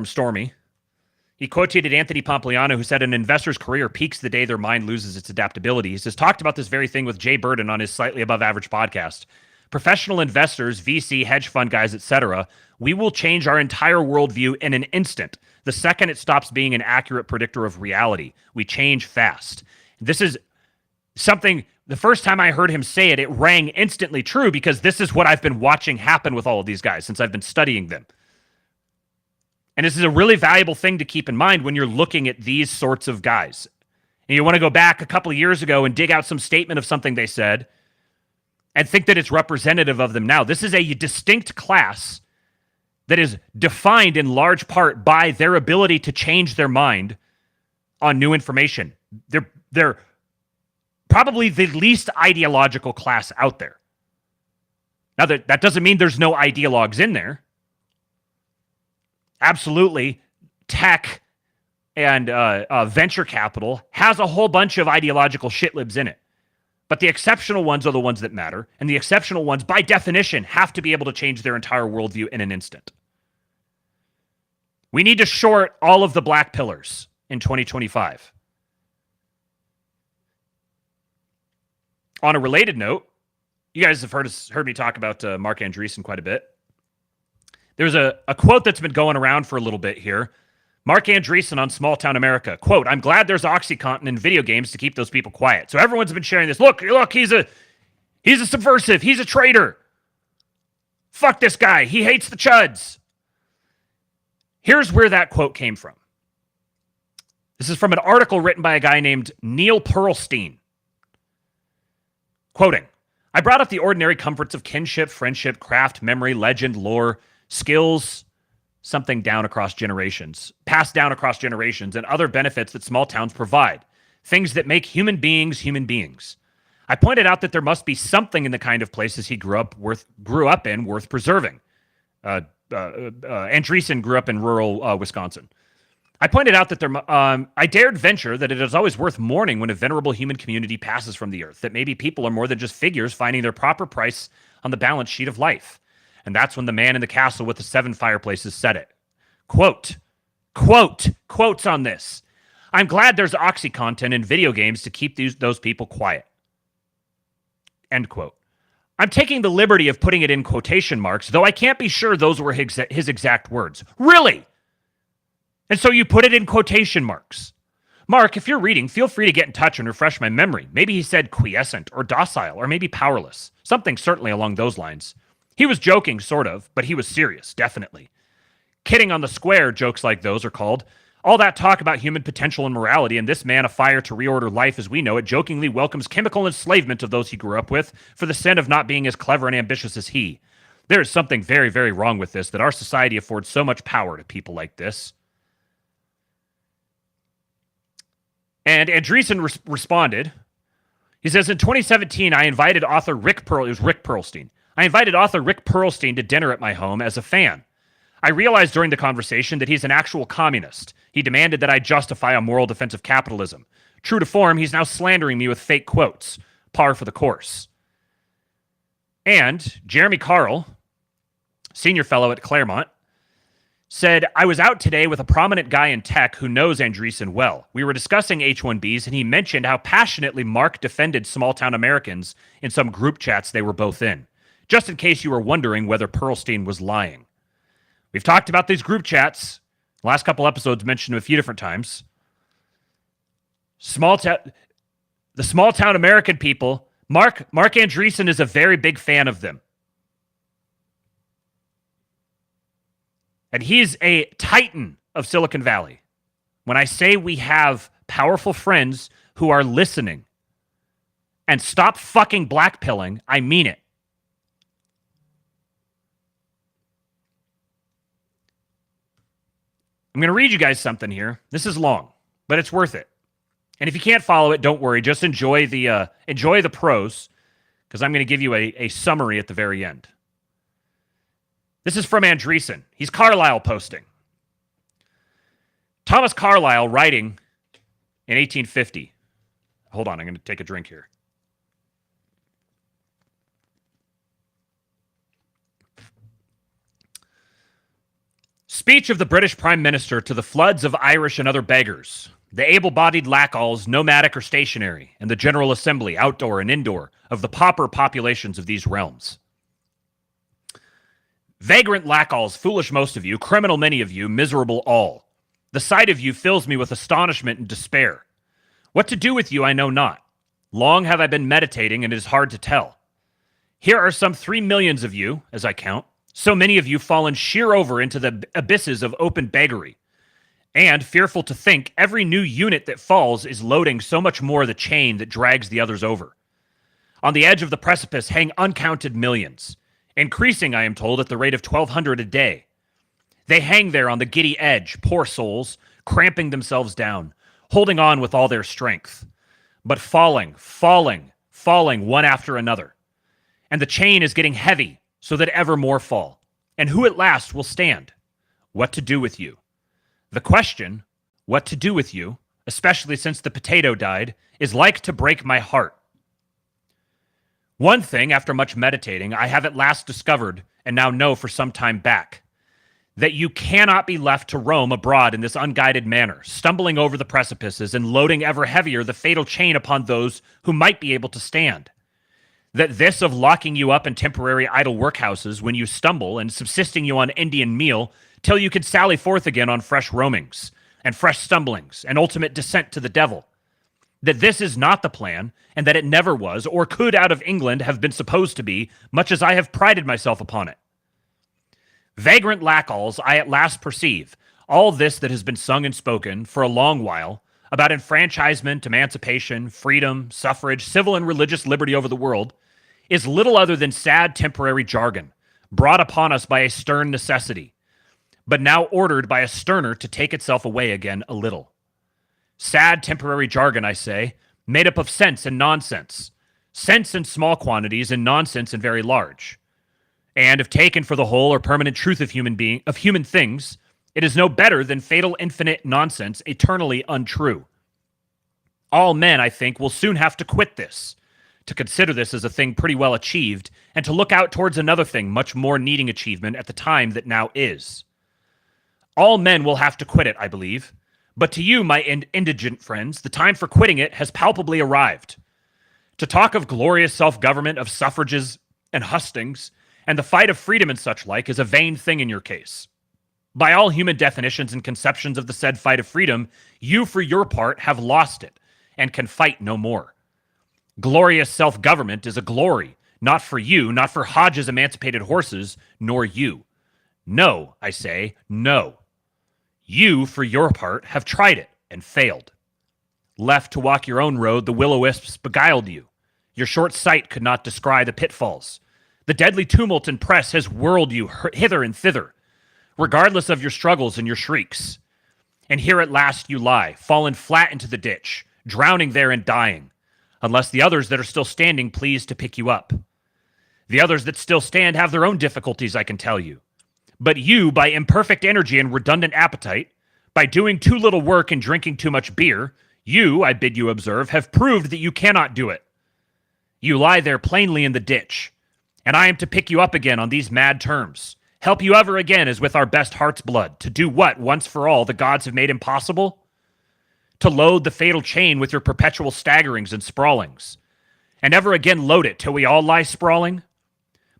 Stormy. He quoted Anthony Pompliano, who said, "An investor's career peaks the day their mind loses its adaptability." He says, talked about this very thing with Jay Burden on his Slightly Above Average podcast. "Professional investors, VC, hedge fund guys, etc., we will change our entire worldview in an instant. The second it stops being an accurate predictor of reality, we change fast." This is something, the first time I heard him say it, it rang instantly true because this is what I've been watching happen with all of these guys since I've been studying them. And this is a really valuable thing to keep in mind when you're looking at these sorts of guys. And you want to go back a couple of years ago and dig out some statement of something they said and think that it's representative of them now. This is a distinct class that is defined in large part by their ability to change their mind on new information. They're probably the least ideological class out there. Now, that doesn't mean there's no ideologues in there. Absolutely, tech and venture capital has a whole bunch of ideological shitlibs in it. But the exceptional ones are the ones that matter. And the exceptional ones, by definition, have to be able to change their entire worldview in an instant. We need to short all of the black pillars in 2025. On a related note, you guys have heard me talk about Marc Andreessen quite a bit. There's a quote that's been going around for a little bit here. Marc Andreessen on Small Town America. Quote, I'm glad there's OxyContin in video games to keep those people quiet. So everyone's been sharing this. Look, he's a subversive. He's a traitor. Fuck this guy. He hates the chuds. Here's where that quote came from. This is from an article written by a guy named Neil Pearlstein. Quoting, I brought up the ordinary comforts of kinship, friendship, craft, memory, legend, lore, skills, something down across generations, passed down across generations, and other benefits that small towns provide, things that make human beings human beings. I pointed out that there must be something in the kind of places he grew up in worth preserving. Andreessen grew up in rural Wisconsin. I pointed out that I dared venture that it is always worth mourning when a venerable human community passes from the earth, that maybe people are more than just figures finding their proper price on the balance sheet of life. And that's when the man in the castle with the 7 fireplaces said it. Quotes on this. I'm glad there's OxyContin in video games to keep those people quiet. End quote. I'm taking the liberty of putting it in quotation marks, though I can't be sure those were his exact words. Really? And so you put it in quotation marks. Marc, if you're reading, feel free to get in touch and refresh my memory. Maybe he said quiescent or docile or maybe powerless. Something certainly along those lines. He was joking, sort of, but he was serious, definitely. Kidding on the square, jokes like those are called. All that talk about human potential and morality, and this man afire to reorder life as we know it jokingly welcomes chemical enslavement of those he grew up with for the sin of not being as clever and ambitious as he. There is something very, very wrong with this, that our society affords so much power to people like this. And Andreessen responded. He says, in 2017, I invited author Rick Pearlstein. I invited author Rick Pearlstein to dinner at my home as a fan. I realized during the conversation that he's an actual communist. He demanded that I justify a moral defense of capitalism. True to form, he's now slandering me with fake quotes. Par for the course. And Jeremy Carl, senior fellow at Claremont, said, I was out today with a prominent guy in tech who knows Andreessen well. We were discussing H-1Bs, and he mentioned how passionately Marc defended small-town Americans in some group chats they were both in. Just in case you were wondering whether Pearlstein was lying. We've talked about these group chats. The last couple episodes mentioned them a few different times. The small-town American people, Marc Andreessen is a very big fan of them. And he's a titan of Silicon Valley. When I say we have powerful friends who are listening and stop fucking blackpilling, I mean it. I'm going to read you guys something here. This is long, but it's worth it. And if you can't follow it, don't worry. Just enjoy the prose, because I'm going to give you a summary at the very end. This is from Andreessen. He's Carlyle posting. Thomas Carlyle writing in 1850. Hold on, I'm going to take a drink here. Speech of the British Prime Minister to the floods of Irish and other beggars, the able-bodied lackalls, nomadic or stationary, and the General Assembly, outdoor and indoor, of the pauper populations of these realms. Vagrant lackalls, foolish most of you, criminal many of you, miserable all. The sight of you fills me with astonishment and despair. What to do with you I know not. Long have I been meditating, and it is hard to tell. Here are some 3 millions of you, as I count, so many of you fallen sheer over into the abysses of open beggary. And, fearful to think, every new unit that falls is loading so much more the chain that drags the others over. On the edge of the precipice hang uncounted millions, increasing, I am told, at the rate of 1,200 a day. They hang there on the giddy edge, poor souls, cramping themselves down, holding on with all their strength, but falling one after another. And the chain is getting heavy, so that ever more fall. And who at last will stand? What to do with you? The question, what to do with you, especially since the potato died, is like to break my heart. One thing, after much meditating, I have at last discovered, and now know for some time back. that you cannot be left to roam abroad in this unguided manner, stumbling over the precipices and loading ever heavier the fatal chain upon those who might be able to stand. That this of locking you up in temporary idle workhouses when you stumble and subsisting you on Indian meal till you can sally forth again on fresh roamings and fresh stumblings and ultimate descent to the devil. That this is not the plan, and that it never was or could out of England have been supposed to be, much as I have prided myself upon it. Vagrant lackalls, I at last perceive, all this that has been sung and spoken for a long while about enfranchisement, emancipation, freedom, suffrage, civil and religious liberty over the world, is little other than sad temporary jargon, brought upon us by a stern necessity, but now ordered by a sterner to take itself away again a little. Sad temporary jargon, I say, made up of sense and nonsense, sense in small quantities and nonsense in very large. And if taken for the whole or permanent truth of human things, it is no better than fatal infinite nonsense, eternally untrue. All men, I think, will soon have to quit this, to consider this as a thing pretty well achieved, and to look out towards another thing much more needing achievement at the time that now is. All men will have to quit it, I believe, but to you, my indigent friends, the time for quitting it has palpably arrived. To talk of glorious self-government, of suffrages and hustings, and the fight of freedom and such like is a vain thing in your case. By all human definitions and conceptions of the said fight of freedom, you for your part have lost it, and can fight no more. Glorious self-government is a glory, not for you, not for Hodge's emancipated horses, nor you. No, I say, no. You, for your part, have tried it, and failed. Left to walk your own road, the will-o-wisps beguiled you. Your short sight could not descry the pitfalls. The deadly tumult and press has whirled you hither and thither, regardless of your struggles and your shrieks. And here at last you lie, fallen flat into the ditch, drowning there and dying, unless the others that are still standing please to pick you up. The others that still stand have their own difficulties, I can tell you. But you, by imperfect energy and redundant appetite, by doing too little work and drinking too much beer, you, I bid you observe, have proved that you cannot do it. You lie there plainly in the ditch, and I am to pick you up again on these mad terms, help you ever again as with our best heart's blood, to do what, once for all, the gods have made impossible? To load the fatal chain with your perpetual staggerings and sprawlings, and ever again load it till we all lie sprawling?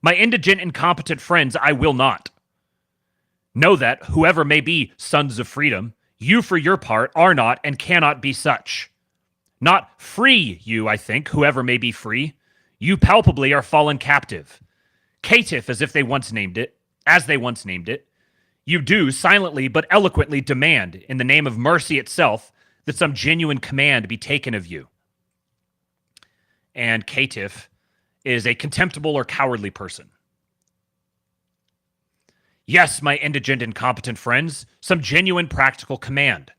My indigent, incompetent friends, I will not. Know that, whoever may be sons of freedom, you for your part are not and cannot be such. Not free, you, I think, whoever may be free. You palpably are fallen captive. Caitiff, as they once named it. You do, silently but eloquently demand, in the name of mercy itself, that some genuine command be taken of you. And caitiff is a contemptible or cowardly person. Yes, my indigent, incompetent friends, some genuine practical command.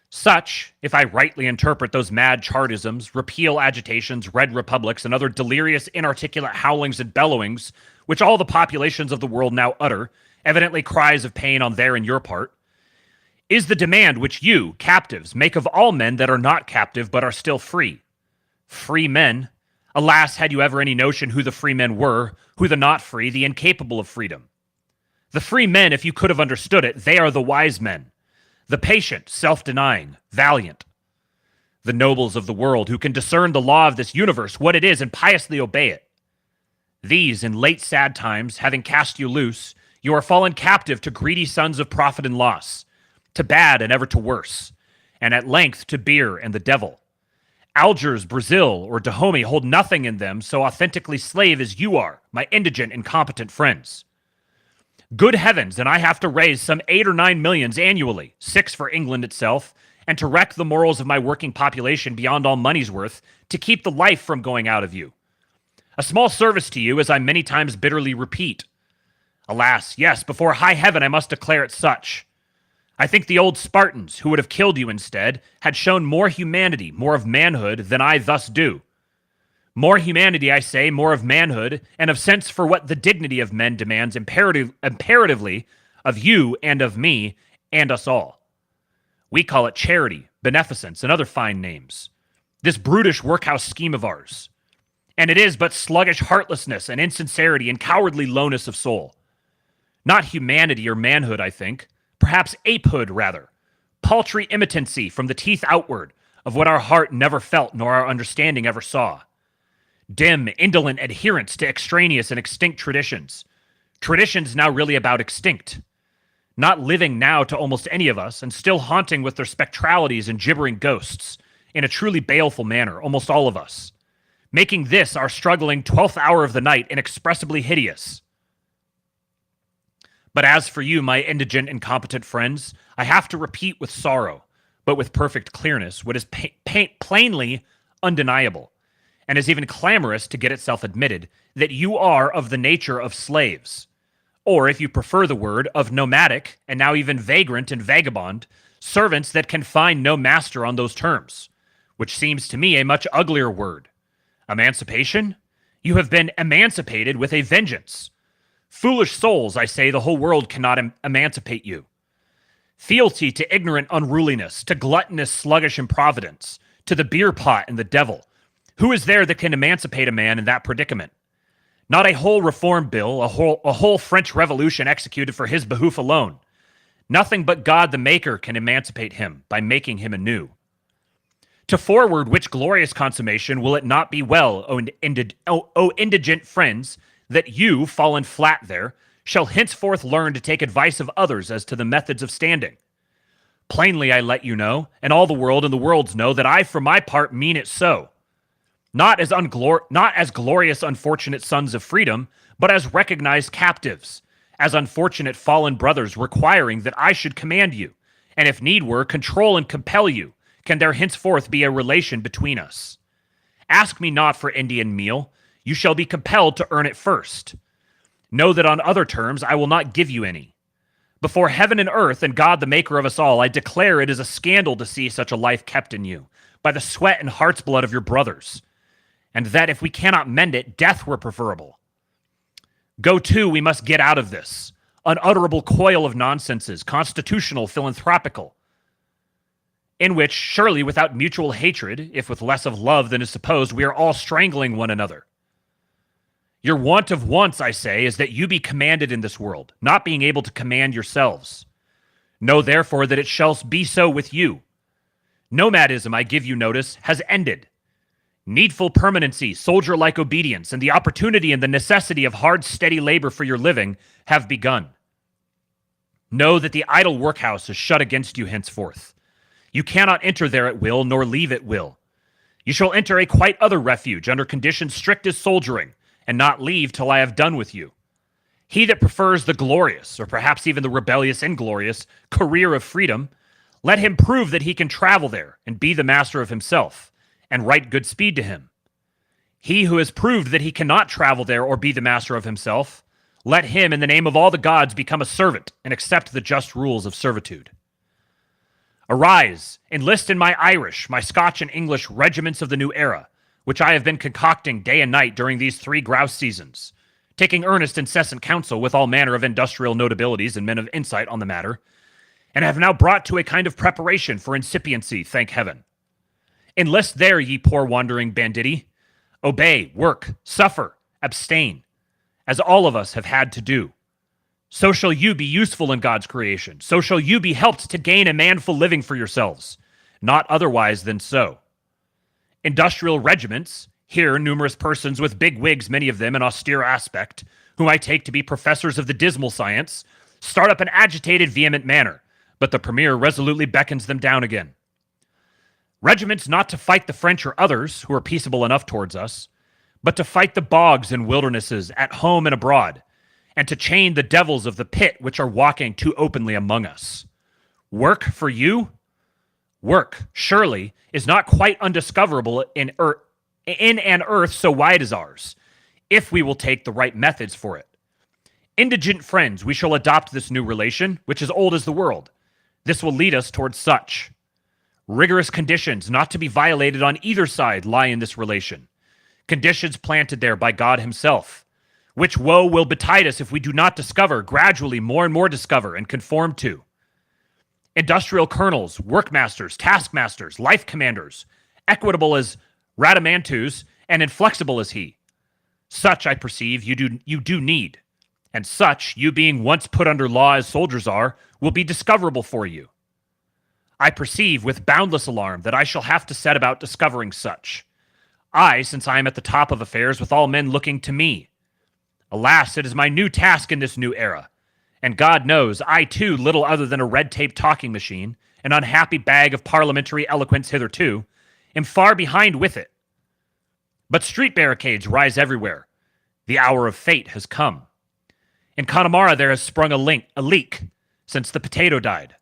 Such, if I rightly interpret those mad Chartisms, repeal agitations, red republics, and other delirious, inarticulate howlings and bellowings, which all the populations of the world now utter, evidently cries of pain on their and your part, is the demand which you, captives, make of all men that are not captive but are still free. Free men? Alas, had you ever any notion who the free men were, who the not free, the incapable of freedom? The free men, if you could have understood it, they are the wise men. The patient, self-denying, valiant. The nobles of the world who can discern the law of this universe, what it is, and piously obey it. These, in late sad times, having cast you loose, you are fallen captive to greedy sons of profit and loss, to bad and ever to worse, and at length to beer and the devil. Algiers, Brazil, or Dahomey hold nothing in them so authentically slave as you are, my indigent, incompetent friends. Good heavens, and I have to raise some 8 or 9 millions annually, 6 for England itself, and to wreck the morals of my working population beyond all money's worth, to keep the life from going out of you. A small service to you, as I many times bitterly repeat. Alas, yes, before high heaven I must declare it such. I think the old Spartans, who would have killed you instead, had shown more humanity, more of manhood, than I thus do. More humanity, I say, more of manhood, and of sense for what the dignity of men demands imperatively of you and of me and us all. We call it charity, beneficence, and other fine names. This brutish workhouse scheme of ours. And it is but sluggish heartlessness and insincerity and cowardly lowness of soul. Not humanity or manhood, I think. Perhaps apehood, rather. Paltry impotency from the teeth outward of what our heart never felt nor our understanding ever saw. Dim, indolent adherence to extraneous and extinct traditions. Traditions now really about extinct. Not living now to almost any of us, and still haunting with their spectralities and gibbering ghosts, in a truly baleful manner, almost all of us. Making this our struggling 12th hour of the night inexpressibly hideous. But as for you, my indigent, incompetent friends, I have to repeat with sorrow, but with perfect clearness, what is plainly undeniable, and is even clamorous to get itself admitted, that you are of the nature of slaves, or, if you prefer the word, of nomadic, and now even vagrant and vagabond, servants that can find no master on those terms, which seems to me a much uglier word. Emancipation? You have been emancipated with a vengeance. Foolish souls, I say, the whole world cannot emancipate you. Fealty to ignorant unruliness, to gluttonous sluggish improvidence, to the beer pot and the devil. Who is there that can emancipate a man in that predicament? Not a whole reform bill, a whole French Revolution executed for his behoof alone. Nothing but God the Maker can emancipate him by making him anew. To forward which glorious consummation will it not be well, O indigent friends, that you, fallen flat there, shall henceforth learn to take advice of others as to the methods of standing. Plainly I let you know, and all the world and the worlds know, that I for my part mean it so. Not as glorious unfortunate sons of freedom, but as recognized captives, as unfortunate fallen brothers requiring that I should command you, and if need were, control and compel you, can there henceforth be a relation between us. Ask me not for Indian meal, you shall be compelled to earn it first. Know that on other terms I will not give you any. Before heaven and earth and God the Maker of us all, I declare it is a scandal to see such a life kept in you, by the sweat and heart's blood of your brothers, and that if we cannot mend it, death were preferable. Go to, we must get out of this unutterable coil of nonsenses, constitutional, philanthropical, in which, surely without mutual hatred, if with less of love than is supposed, we are all strangling one another. Your want of wants, I say, is that you be commanded in this world, not being able to command yourselves. Know therefore that it shall be so with you. Nomadism, I give you notice, has ended. Needful permanency, soldier-like obedience, and the opportunity and the necessity of hard, steady labor for your living have begun. Know that the idle workhouse is shut against you henceforth. You cannot enter there at will, nor leave at will. You shall enter a quite other refuge under conditions strict as soldiering, and not leave till I have done with you. He that prefers the glorious, or perhaps even the rebellious inglorious, career of freedom, let him prove that he can travel there and be the master of himself, and right good speed to him. He who has proved that he cannot travel there or be the master of himself, let him in the name of all the gods become a servant and accept the just rules of servitude. Arise, enlist in my Irish, my Scotch and English regiments of the new era, which I have been concocting day and night during these 3 grouse seasons, taking earnest incessant counsel with all manner of industrial notabilities and men of insight on the matter, and have now brought to a kind of preparation for incipiency, thank heaven. Enlist there, ye poor wandering banditti. Obey, work, suffer, abstain, as all of us have had to do. So shall you be useful in God's creation. So shall you be helped to gain a manful living for yourselves, not otherwise than so. Industrial regiments, here numerous persons with big wigs, many of them in austere aspect, whom I take to be professors of the dismal science, start up an agitated, vehement manner, but the Premier resolutely beckons them down again. Regiments not to fight the French or others, who are peaceable enough towards us, but to fight the bogs and wildernesses at home and abroad, and to chain the devils of the pit which are walking too openly among us. Work for you? Work, surely, is not quite undiscoverable in an earth so wide as ours, if we will take the right methods for it. Indigent friends, we shall adopt this new relation, which is old as the world. This will lead us towards such. Rigorous conditions not to be violated on either side lie in this relation. Conditions planted there by God himself, which woe will betide us if we do not discover, gradually more and more discover and conform to. Industrial colonels, workmasters, taskmasters, life commanders, equitable as Rhadamanthus and inflexible as he. Such, I perceive, you do need. And such, you being once put under law as soldiers are, will be discoverable for you. I perceive with boundless alarm that I shall have to set about discovering such. I, since I am at the top of affairs with all men looking to me. Alas, it is my new task in this new era. And God knows, I too, little other than a red-tape talking machine, an unhappy bag of parliamentary eloquence hitherto, am far behind with it. But street barricades rise everywhere. The hour of fate has come. In Connemara there has sprung a leak since the potato died.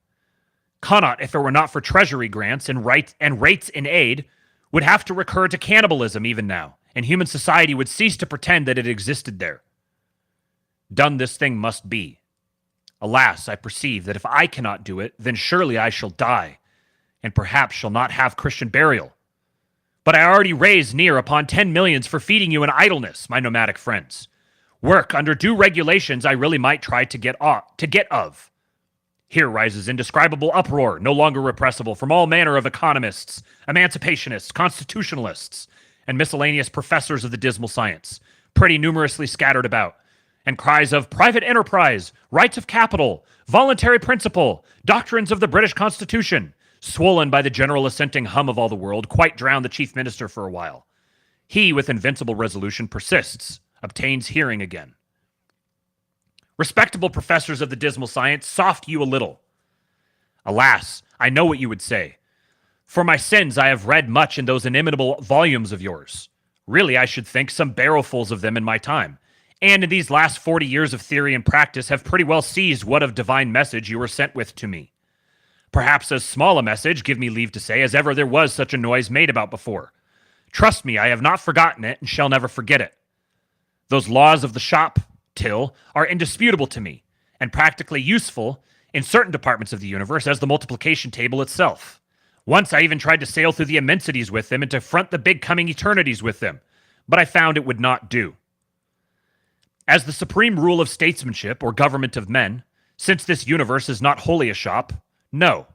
Connaught, if it were not for treasury grants and rates in aid, would have to recur to cannibalism even now, and human society would cease to pretend that it existed there. Done this thing must be. Alas, I perceive that if I cannot do it, then surely I shall die, and perhaps shall not have Christian burial. But I already raised near upon 10 millions for feeding you in idleness, my nomadic friends. Work under due regulations I really might try to get of. Here rises indescribable uproar, no longer repressible, from all manner of economists, emancipationists, constitutionalists, and miscellaneous professors of the dismal science, pretty numerously scattered about, and cries of private enterprise, rights of capital, voluntary principle, doctrines of the British Constitution, swollen by the general assenting hum of all the world, quite drowned the chief minister for a while. He, with invincible resolution, persists, obtains hearing again. Respectable professors of the dismal science, soft you a little. Alas, I know what you would say. For my sins I have read much in those inimitable volumes of yours. Really, I should think some barrowfuls of them in my time, and in these last 40 years of theory and practice have pretty well seized what of divine message you were sent with to me. Perhaps as small a message, give me leave to say, as ever there was such a noise made about before. Trust me, I have not forgotten it, and shall never forget it. Those laws of the shop till are indisputable to me, and practically useful in certain departments of the universe as the multiplication table itself. Once I even tried to sail through the immensities with them and to front the big coming eternities with them, but I found it would not do. As the supreme rule of statesmanship or government of men, since this universe is not wholly a shop, no.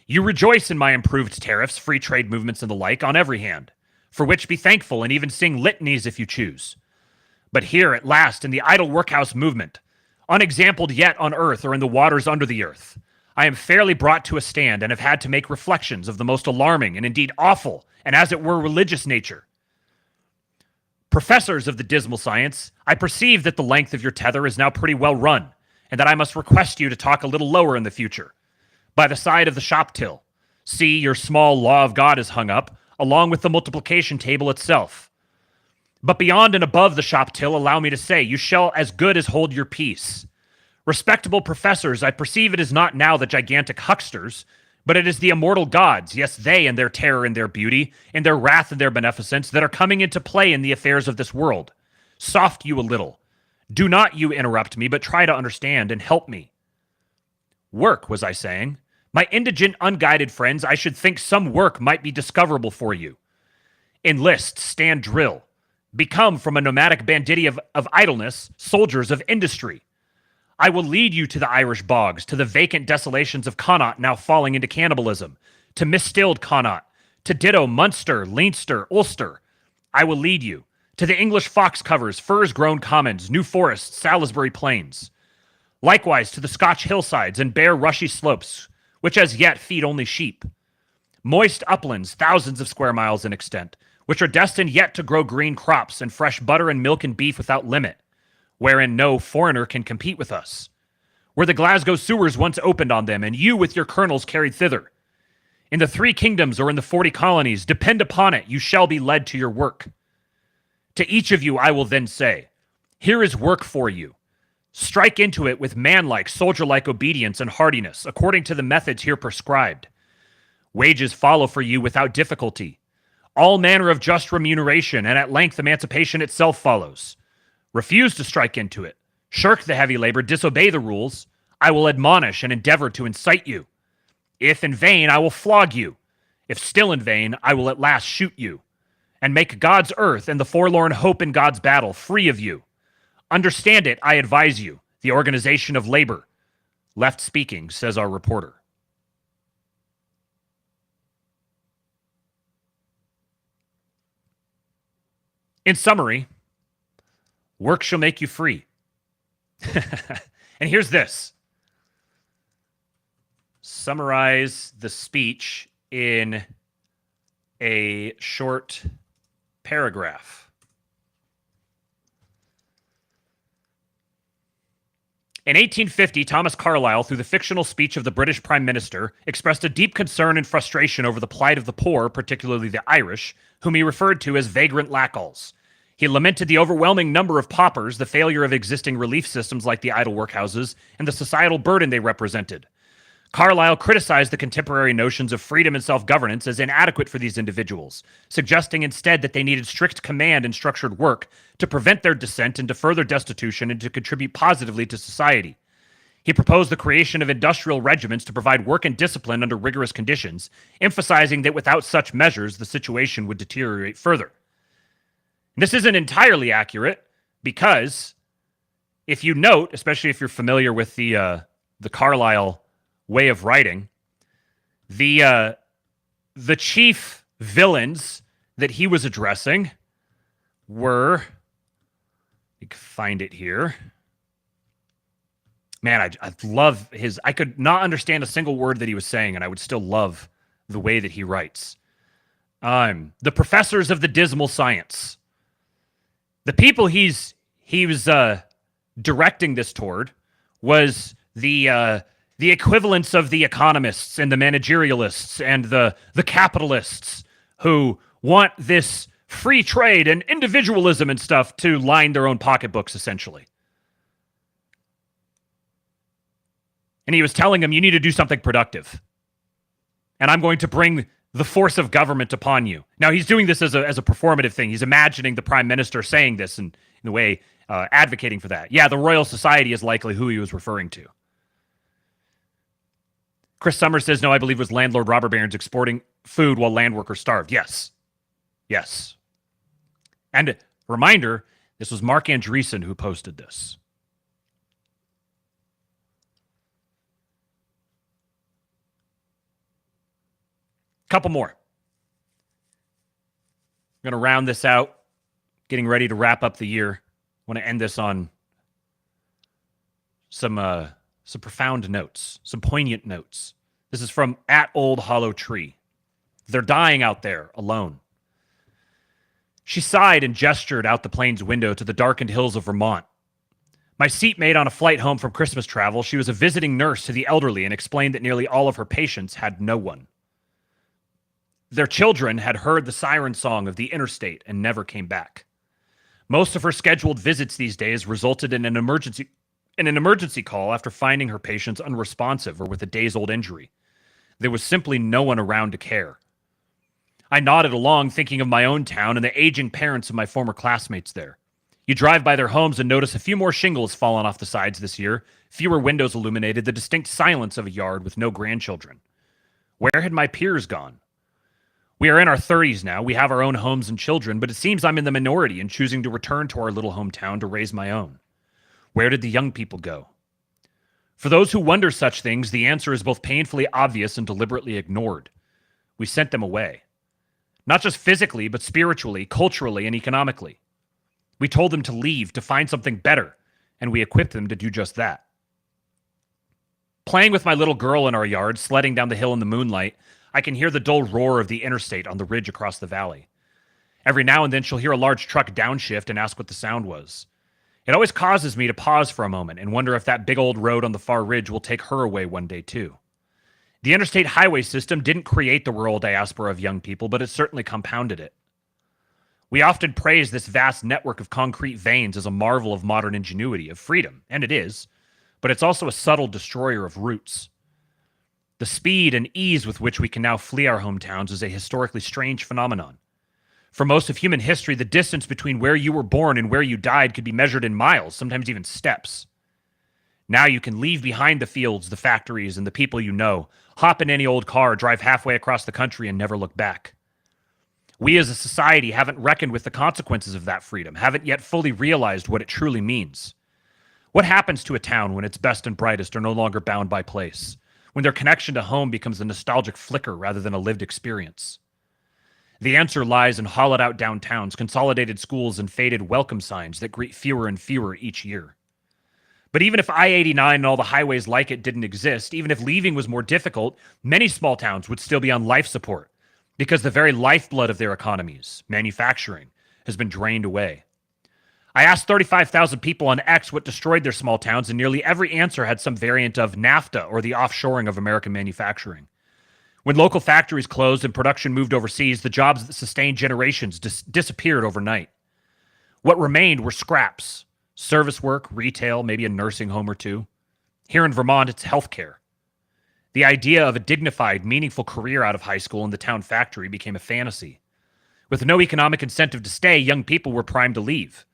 You rejoice in my improved tariffs, free trade movements, and the like on every hand, for which be thankful and even sing litanies if you choose. But here at last in the idle workhouse movement, unexampled yet on earth or in the waters under the earth, I am fairly brought to a stand and have had to make reflections of the most alarming and indeed awful and as it were religious nature. Professors of the dismal science, I perceive that the length of your tether is now pretty well run, and that I must request you to talk a little lower in the future. By the side of the shop till, see your small law of God is hung up, along with the multiplication table itself. But beyond and above the shop till, allow me to say, you shall as good as hold your peace. Respectable professors, I perceive it is not now the gigantic hucksters, but it is the immortal gods, yes, they and their terror and their beauty, and their wrath and their beneficence, that are coming into play in the affairs of this world. Soft you a little. Do not you interrupt me, but try to understand and help me. Work, was I saying? My indigent, unguided friends, I should think some work might be discoverable for you. Enlist, stand drill. Become, from a nomadic banditti of idleness, soldiers of industry. I will lead you to the Irish bogs, to the vacant desolations of Connaught now falling into cannibalism, to misstilled Connaught, to ditto Munster, Leinster, Ulster. I will lead you to the English fox covers, furze-grown commons, New Forests, Salisbury plains. Likewise to the Scotch hillsides and bare rushy slopes, which as yet feed only sheep. Moist uplands, thousands of square miles in extent, which are destined yet to grow green crops and fresh butter and milk and beef without limit, wherein no foreigner can compete with us. Where the Glasgow sewers once opened on them, and you with your colonels carried thither. In the 3 kingdoms or in the 40 colonies, depend upon it, you shall be led to your work. To each of you I will then say, here is work for you. Strike into it with manlike, soldier-like obedience and hardiness, according to the methods here prescribed. Wages follow for you without difficulty. All manner of just remuneration, and at length emancipation itself follows. Refuse to strike into it. Shirk the heavy labor, disobey the rules. I will admonish and endeavor to incite you. If in vain, I will flog you. If still in vain, I will at last shoot you, and make God's earth and the forlorn hope in God's battle free of you. Understand it, I advise you, the organization of labor. Left speaking, says our reporter. In summary, work shall make you free. And here's this. Summarize the speech in a short paragraph. In 1850, Thomas Carlyle, through the fictional speech of the British Prime Minister, expressed a deep concern and frustration over the plight of the poor, particularly the Irish, whom he referred to as vagrant lackalls. He lamented the overwhelming number of paupers, the failure of existing relief systems like the idle workhouses, and the societal burden they represented. Carlyle criticized the contemporary notions of freedom and self-governance as inadequate for these individuals, suggesting instead that they needed strict command and structured work to prevent their descent into further destitution and to contribute positively to society. He proposed the creation of industrial regiments to provide work and discipline under rigorous conditions, emphasizing that without such measures, the situation would deteriorate further. And this isn't entirely accurate because if you note, especially if you're familiar with the Carlyle way of writing, the chief villains that he was addressing were, you can find it here. Man, I love his, I could not understand a single word that he was saying, and I would still love the way that he writes. The professors of the dismal science. The people he was directing this toward was the equivalents of the economists and the managerialists and the capitalists who want this free trade and individualism and stuff to line their own pocketbooks, essentially. And he was telling them, you need to do something productive. And I'm going to bring the force of government upon you. Now, he's doing this as a performative thing. He's imagining the prime minister saying this and in a way advocating for that. Yeah, the Royal Society is likely who he was referring to. Chris Summers says, no, I believe it was landlord robber barons exporting food while land workers starved. Yes. Yes. And reminder, this was Marc Andreessen who posted this. Couple more. I'm going to round this out, getting ready to wrap up the year. I want to end this on some profound notes, some poignant notes. This is from @OldHollowTree. They're dying out there alone. She sighed and gestured out the plane's window to the darkened hills of Vermont. My seatmate on a flight home from Christmas travel, she was a visiting nurse to the elderly and explained that nearly all of her patients had no one. Their children had heard the siren song of the interstate and never came back. Most of her scheduled visits these days resulted in an emergency call after finding her patients unresponsive or with a days-old injury. There was simply no one around to care. I nodded along, thinking of my own town and the aging parents of my former classmates there. You drive by their homes and notice a few more shingles fallen off the sides this year, fewer windows illuminated, the distinct silence of a yard with no grandchildren. Where had my peers gone? We are in our 30s now. We have our own homes and children, but it seems I'm in the minority in choosing to return to our little hometown to raise my own. Where did the young people go? For those who wonder such things, the answer is both painfully obvious and deliberately ignored. We sent them away. Not just physically, but spiritually, culturally, and economically. We told them to leave, to find something better, and we equipped them to do just that. Playing with my little girl in our yard, sledding down the hill in the moonlight, I can hear the dull roar of the interstate on the ridge across the valley. Every now and then she'll hear a large truck downshift and ask what the sound was. It always causes me to pause for a moment and wonder if that big old road on the far ridge will take her away one day too. The interstate highway system didn't create the rural diaspora of young people, but it certainly compounded it. We often praise this vast network of concrete veins as a marvel of modern ingenuity, of freedom, and it is, but it's also a subtle destroyer of roots. The speed and ease with which we can now flee our hometowns is a historically strange phenomenon. For most of human history, the distance between where you were born and where you died could be measured in miles, sometimes even steps. Now you can leave behind the fields, the factories, and the people you know, hop in any old car, drive halfway across the country, and never look back. We as a society haven't reckoned with the consequences of that freedom, haven't yet fully realized what it truly means. What happens to a town when its best and brightest are no longer bound by place? When their connection to home becomes a nostalgic flicker rather than a lived experience? The answer lies in hollowed-out downtowns, consolidated schools, and faded welcome signs that greet fewer and fewer each year. But even if I-89 and all the highways like it didn't exist, even if leaving was more difficult, many small towns would still be on life support because the very lifeblood of their economies, manufacturing, has been drained away. I asked 35,000 people on X what destroyed their small towns, and nearly every answer had some variant of NAFTA or the offshoring of American manufacturing. When local factories closed and production moved overseas, the jobs that sustained generations disappeared overnight. What remained were scraps, service work, retail, maybe a nursing home or two. Here in Vermont, it's healthcare. The idea of a dignified, meaningful career out of high school in the town factory became a fantasy. With no economic incentive to stay, young people were primed to leave.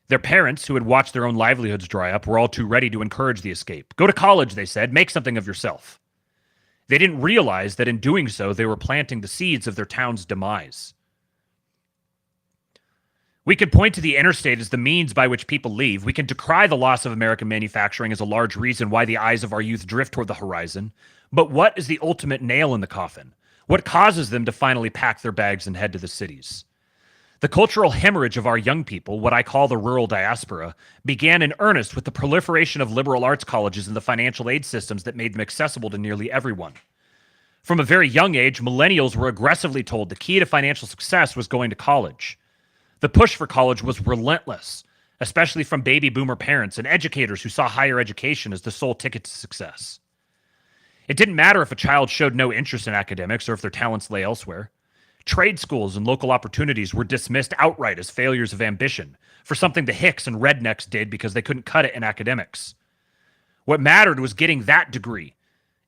Their parents, who had watched their own livelihoods dry up, were all too ready to encourage the escape. Go to college, they said. Make something of yourself. They didn't realize that in doing so, they were planting the seeds of their town's demise. We could point to the interstate as the means by which people leave. We can decry the loss of American manufacturing as a large reason why the eyes of our youth drift toward the horizon. But what is the ultimate nail in the coffin? What causes them to finally pack their bags and head to the cities? The cultural hemorrhage of our young people, what I call the rural diaspora, began in earnest with the proliferation of liberal arts colleges and the financial aid systems that made them accessible to nearly everyone. From a very young age, millennials were aggressively told the key to financial success was going to college. The push for college was relentless, especially from baby boomer parents and educators who saw higher education as the sole ticket to success. It didn't matter if a child showed no interest in academics or if their talents lay elsewhere. Trade schools and local opportunities were dismissed outright as failures of ambition for something the hicks and rednecks did because they couldn't cut it in academics. What mattered was getting that degree,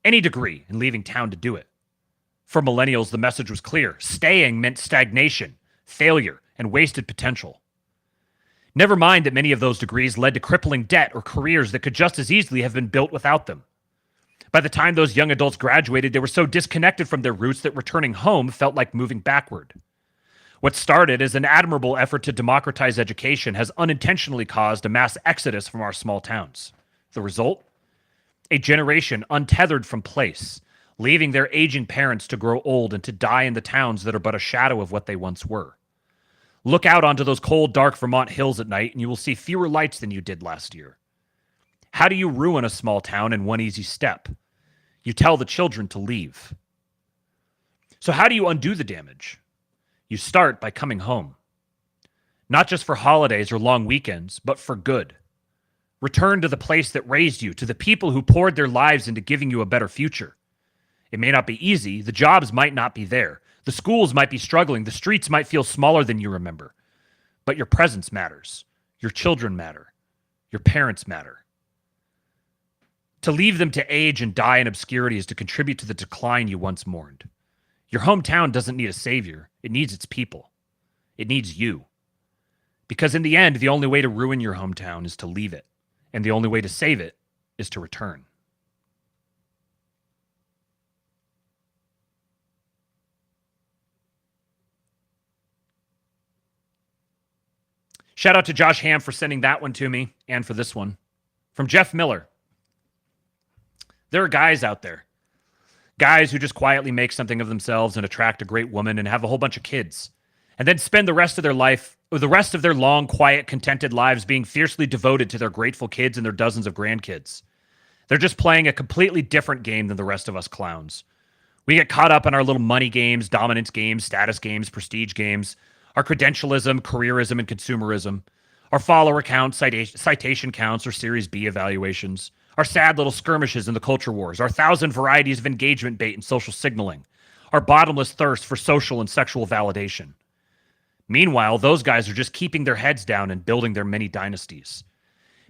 any degree, and leaving town to do it. For millennials, the message was clear. Staying meant stagnation, failure, and wasted potential. Never mind that many of those degrees led to crippling debt or careers that could just as easily have been built without them. By the time those young adults graduated, they were so disconnected from their roots that returning home felt like moving backward. What started as an admirable effort to democratize education has unintentionally caused a mass exodus from our small towns. The result? A generation untethered from place, leaving their aging parents to grow old and to die in the towns that are but a shadow of what they once were. Look out onto those cold, dark Vermont hills at night, and you will see fewer lights than you did last year. How do you ruin a small town in one easy step? You tell the children to leave. So how do you undo the damage? You start by coming home. Not just for holidays or long weekends, but for good. Return to the place that raised you, to the people who poured their lives into giving you a better future. It may not be easy. The jobs might not be there. The schools might be struggling. The streets might feel smaller than you remember. But your presence matters. Your children matter. Your parents matter. To leave them to age and die in obscurity is to contribute to the decline you once mourned. Your hometown doesn't need a savior. It needs its people. It needs you. Because in the end, the only way to ruin your hometown is to leave it. And the only way to save it is to return. Shout out to Josh Ham for sending that one to me and for this one. From Jeff Miller. There are guys out there. Guys who just quietly make something of themselves and attract a great woman and have a whole bunch of kids. And then spend the rest of their life, or the rest of their long, quiet, contented lives being fiercely devoted to their grateful kids and their dozens of grandkids. They're just playing a completely different game than the rest of us clowns. We get caught up in our little money games, dominance games, status games, prestige games, our credentialism, careerism, and consumerism, our follower counts, citation counts, or Series B evaluations, our sad little skirmishes in the culture wars, our 1,000 varieties of engagement bait and social signaling, our bottomless thirst for social and sexual validation. Meanwhile, those guys are just keeping their heads down and building their mini dynasties.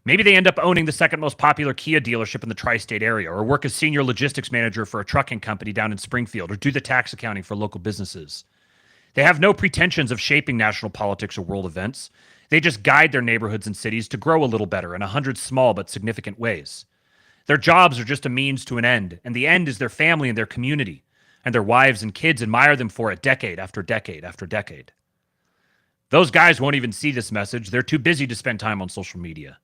Maybe they end up owning the second most popular Kia dealership in the tri-state area, or work as senior logistics manager for a trucking company down in Springfield, or do the tax accounting for local businesses. They have no pretensions of shaping national politics or world events. They just guide their neighborhoods and cities to grow a little better in 100 small but significant ways. Their jobs are just a means to an end, and the end is their family and their community, and their wives and kids admire them for it decade after decade after decade. Those guys won't even see this message. They're too busy to spend time on social media.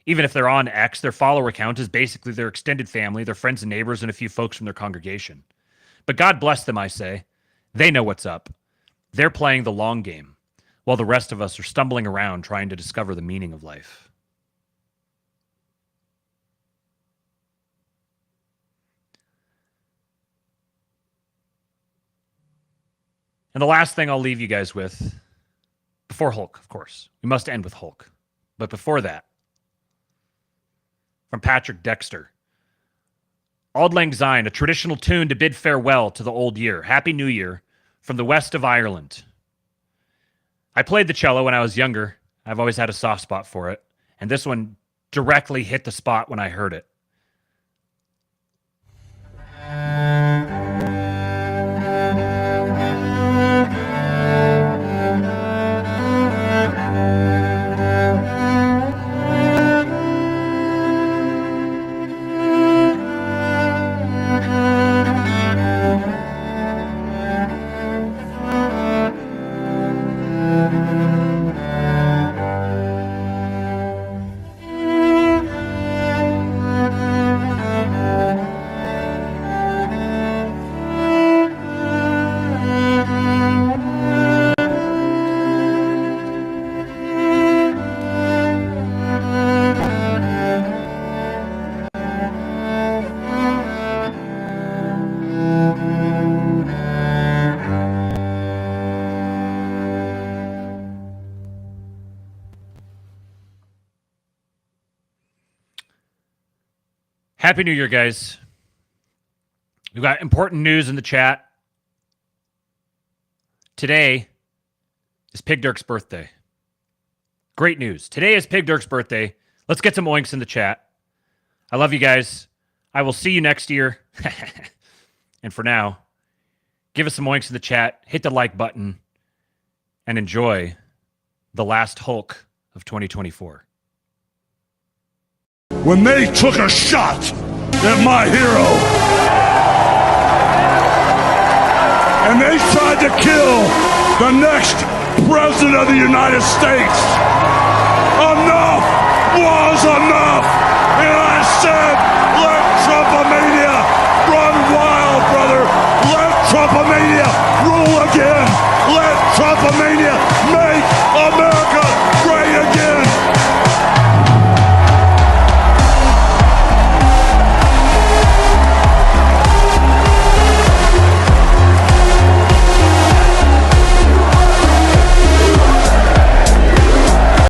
Even if they're on X, their follower count is basically their extended family, their friends and neighbors, and a few folks from their congregation. But God bless them, I say. They know what's up. They're playing the long game, while the rest of us are stumbling around trying to discover the meaning of life. And the last thing I'll leave you guys with, before Hulk, of course, we must end with Hulk. But before that, from Patrick Dexter, Auld Lang Syne, a traditional tune to bid farewell to the old year. Happy New Year from the west of Ireland. I played the cello when I was younger. I've always had a soft spot for it. And this one directly hit the spot when I heard it. Happy New Year, guys. We've got important news in the chat. Today is Pig Dirk's birthday. Great news. Today is Pig Dirk's birthday. Let's get some oinks in the chat. I love you guys. I will see you next year. And for now, give us some oinks in the chat, hit the like button, and enjoy the last Hulk of 2024. When they took a shot at my hero and they tried to kill the next president of the United States, enough was enough. And I said, let Trumpomania run wild, brother. Let Trumpomania rule again. Let Trumpomania make America great again.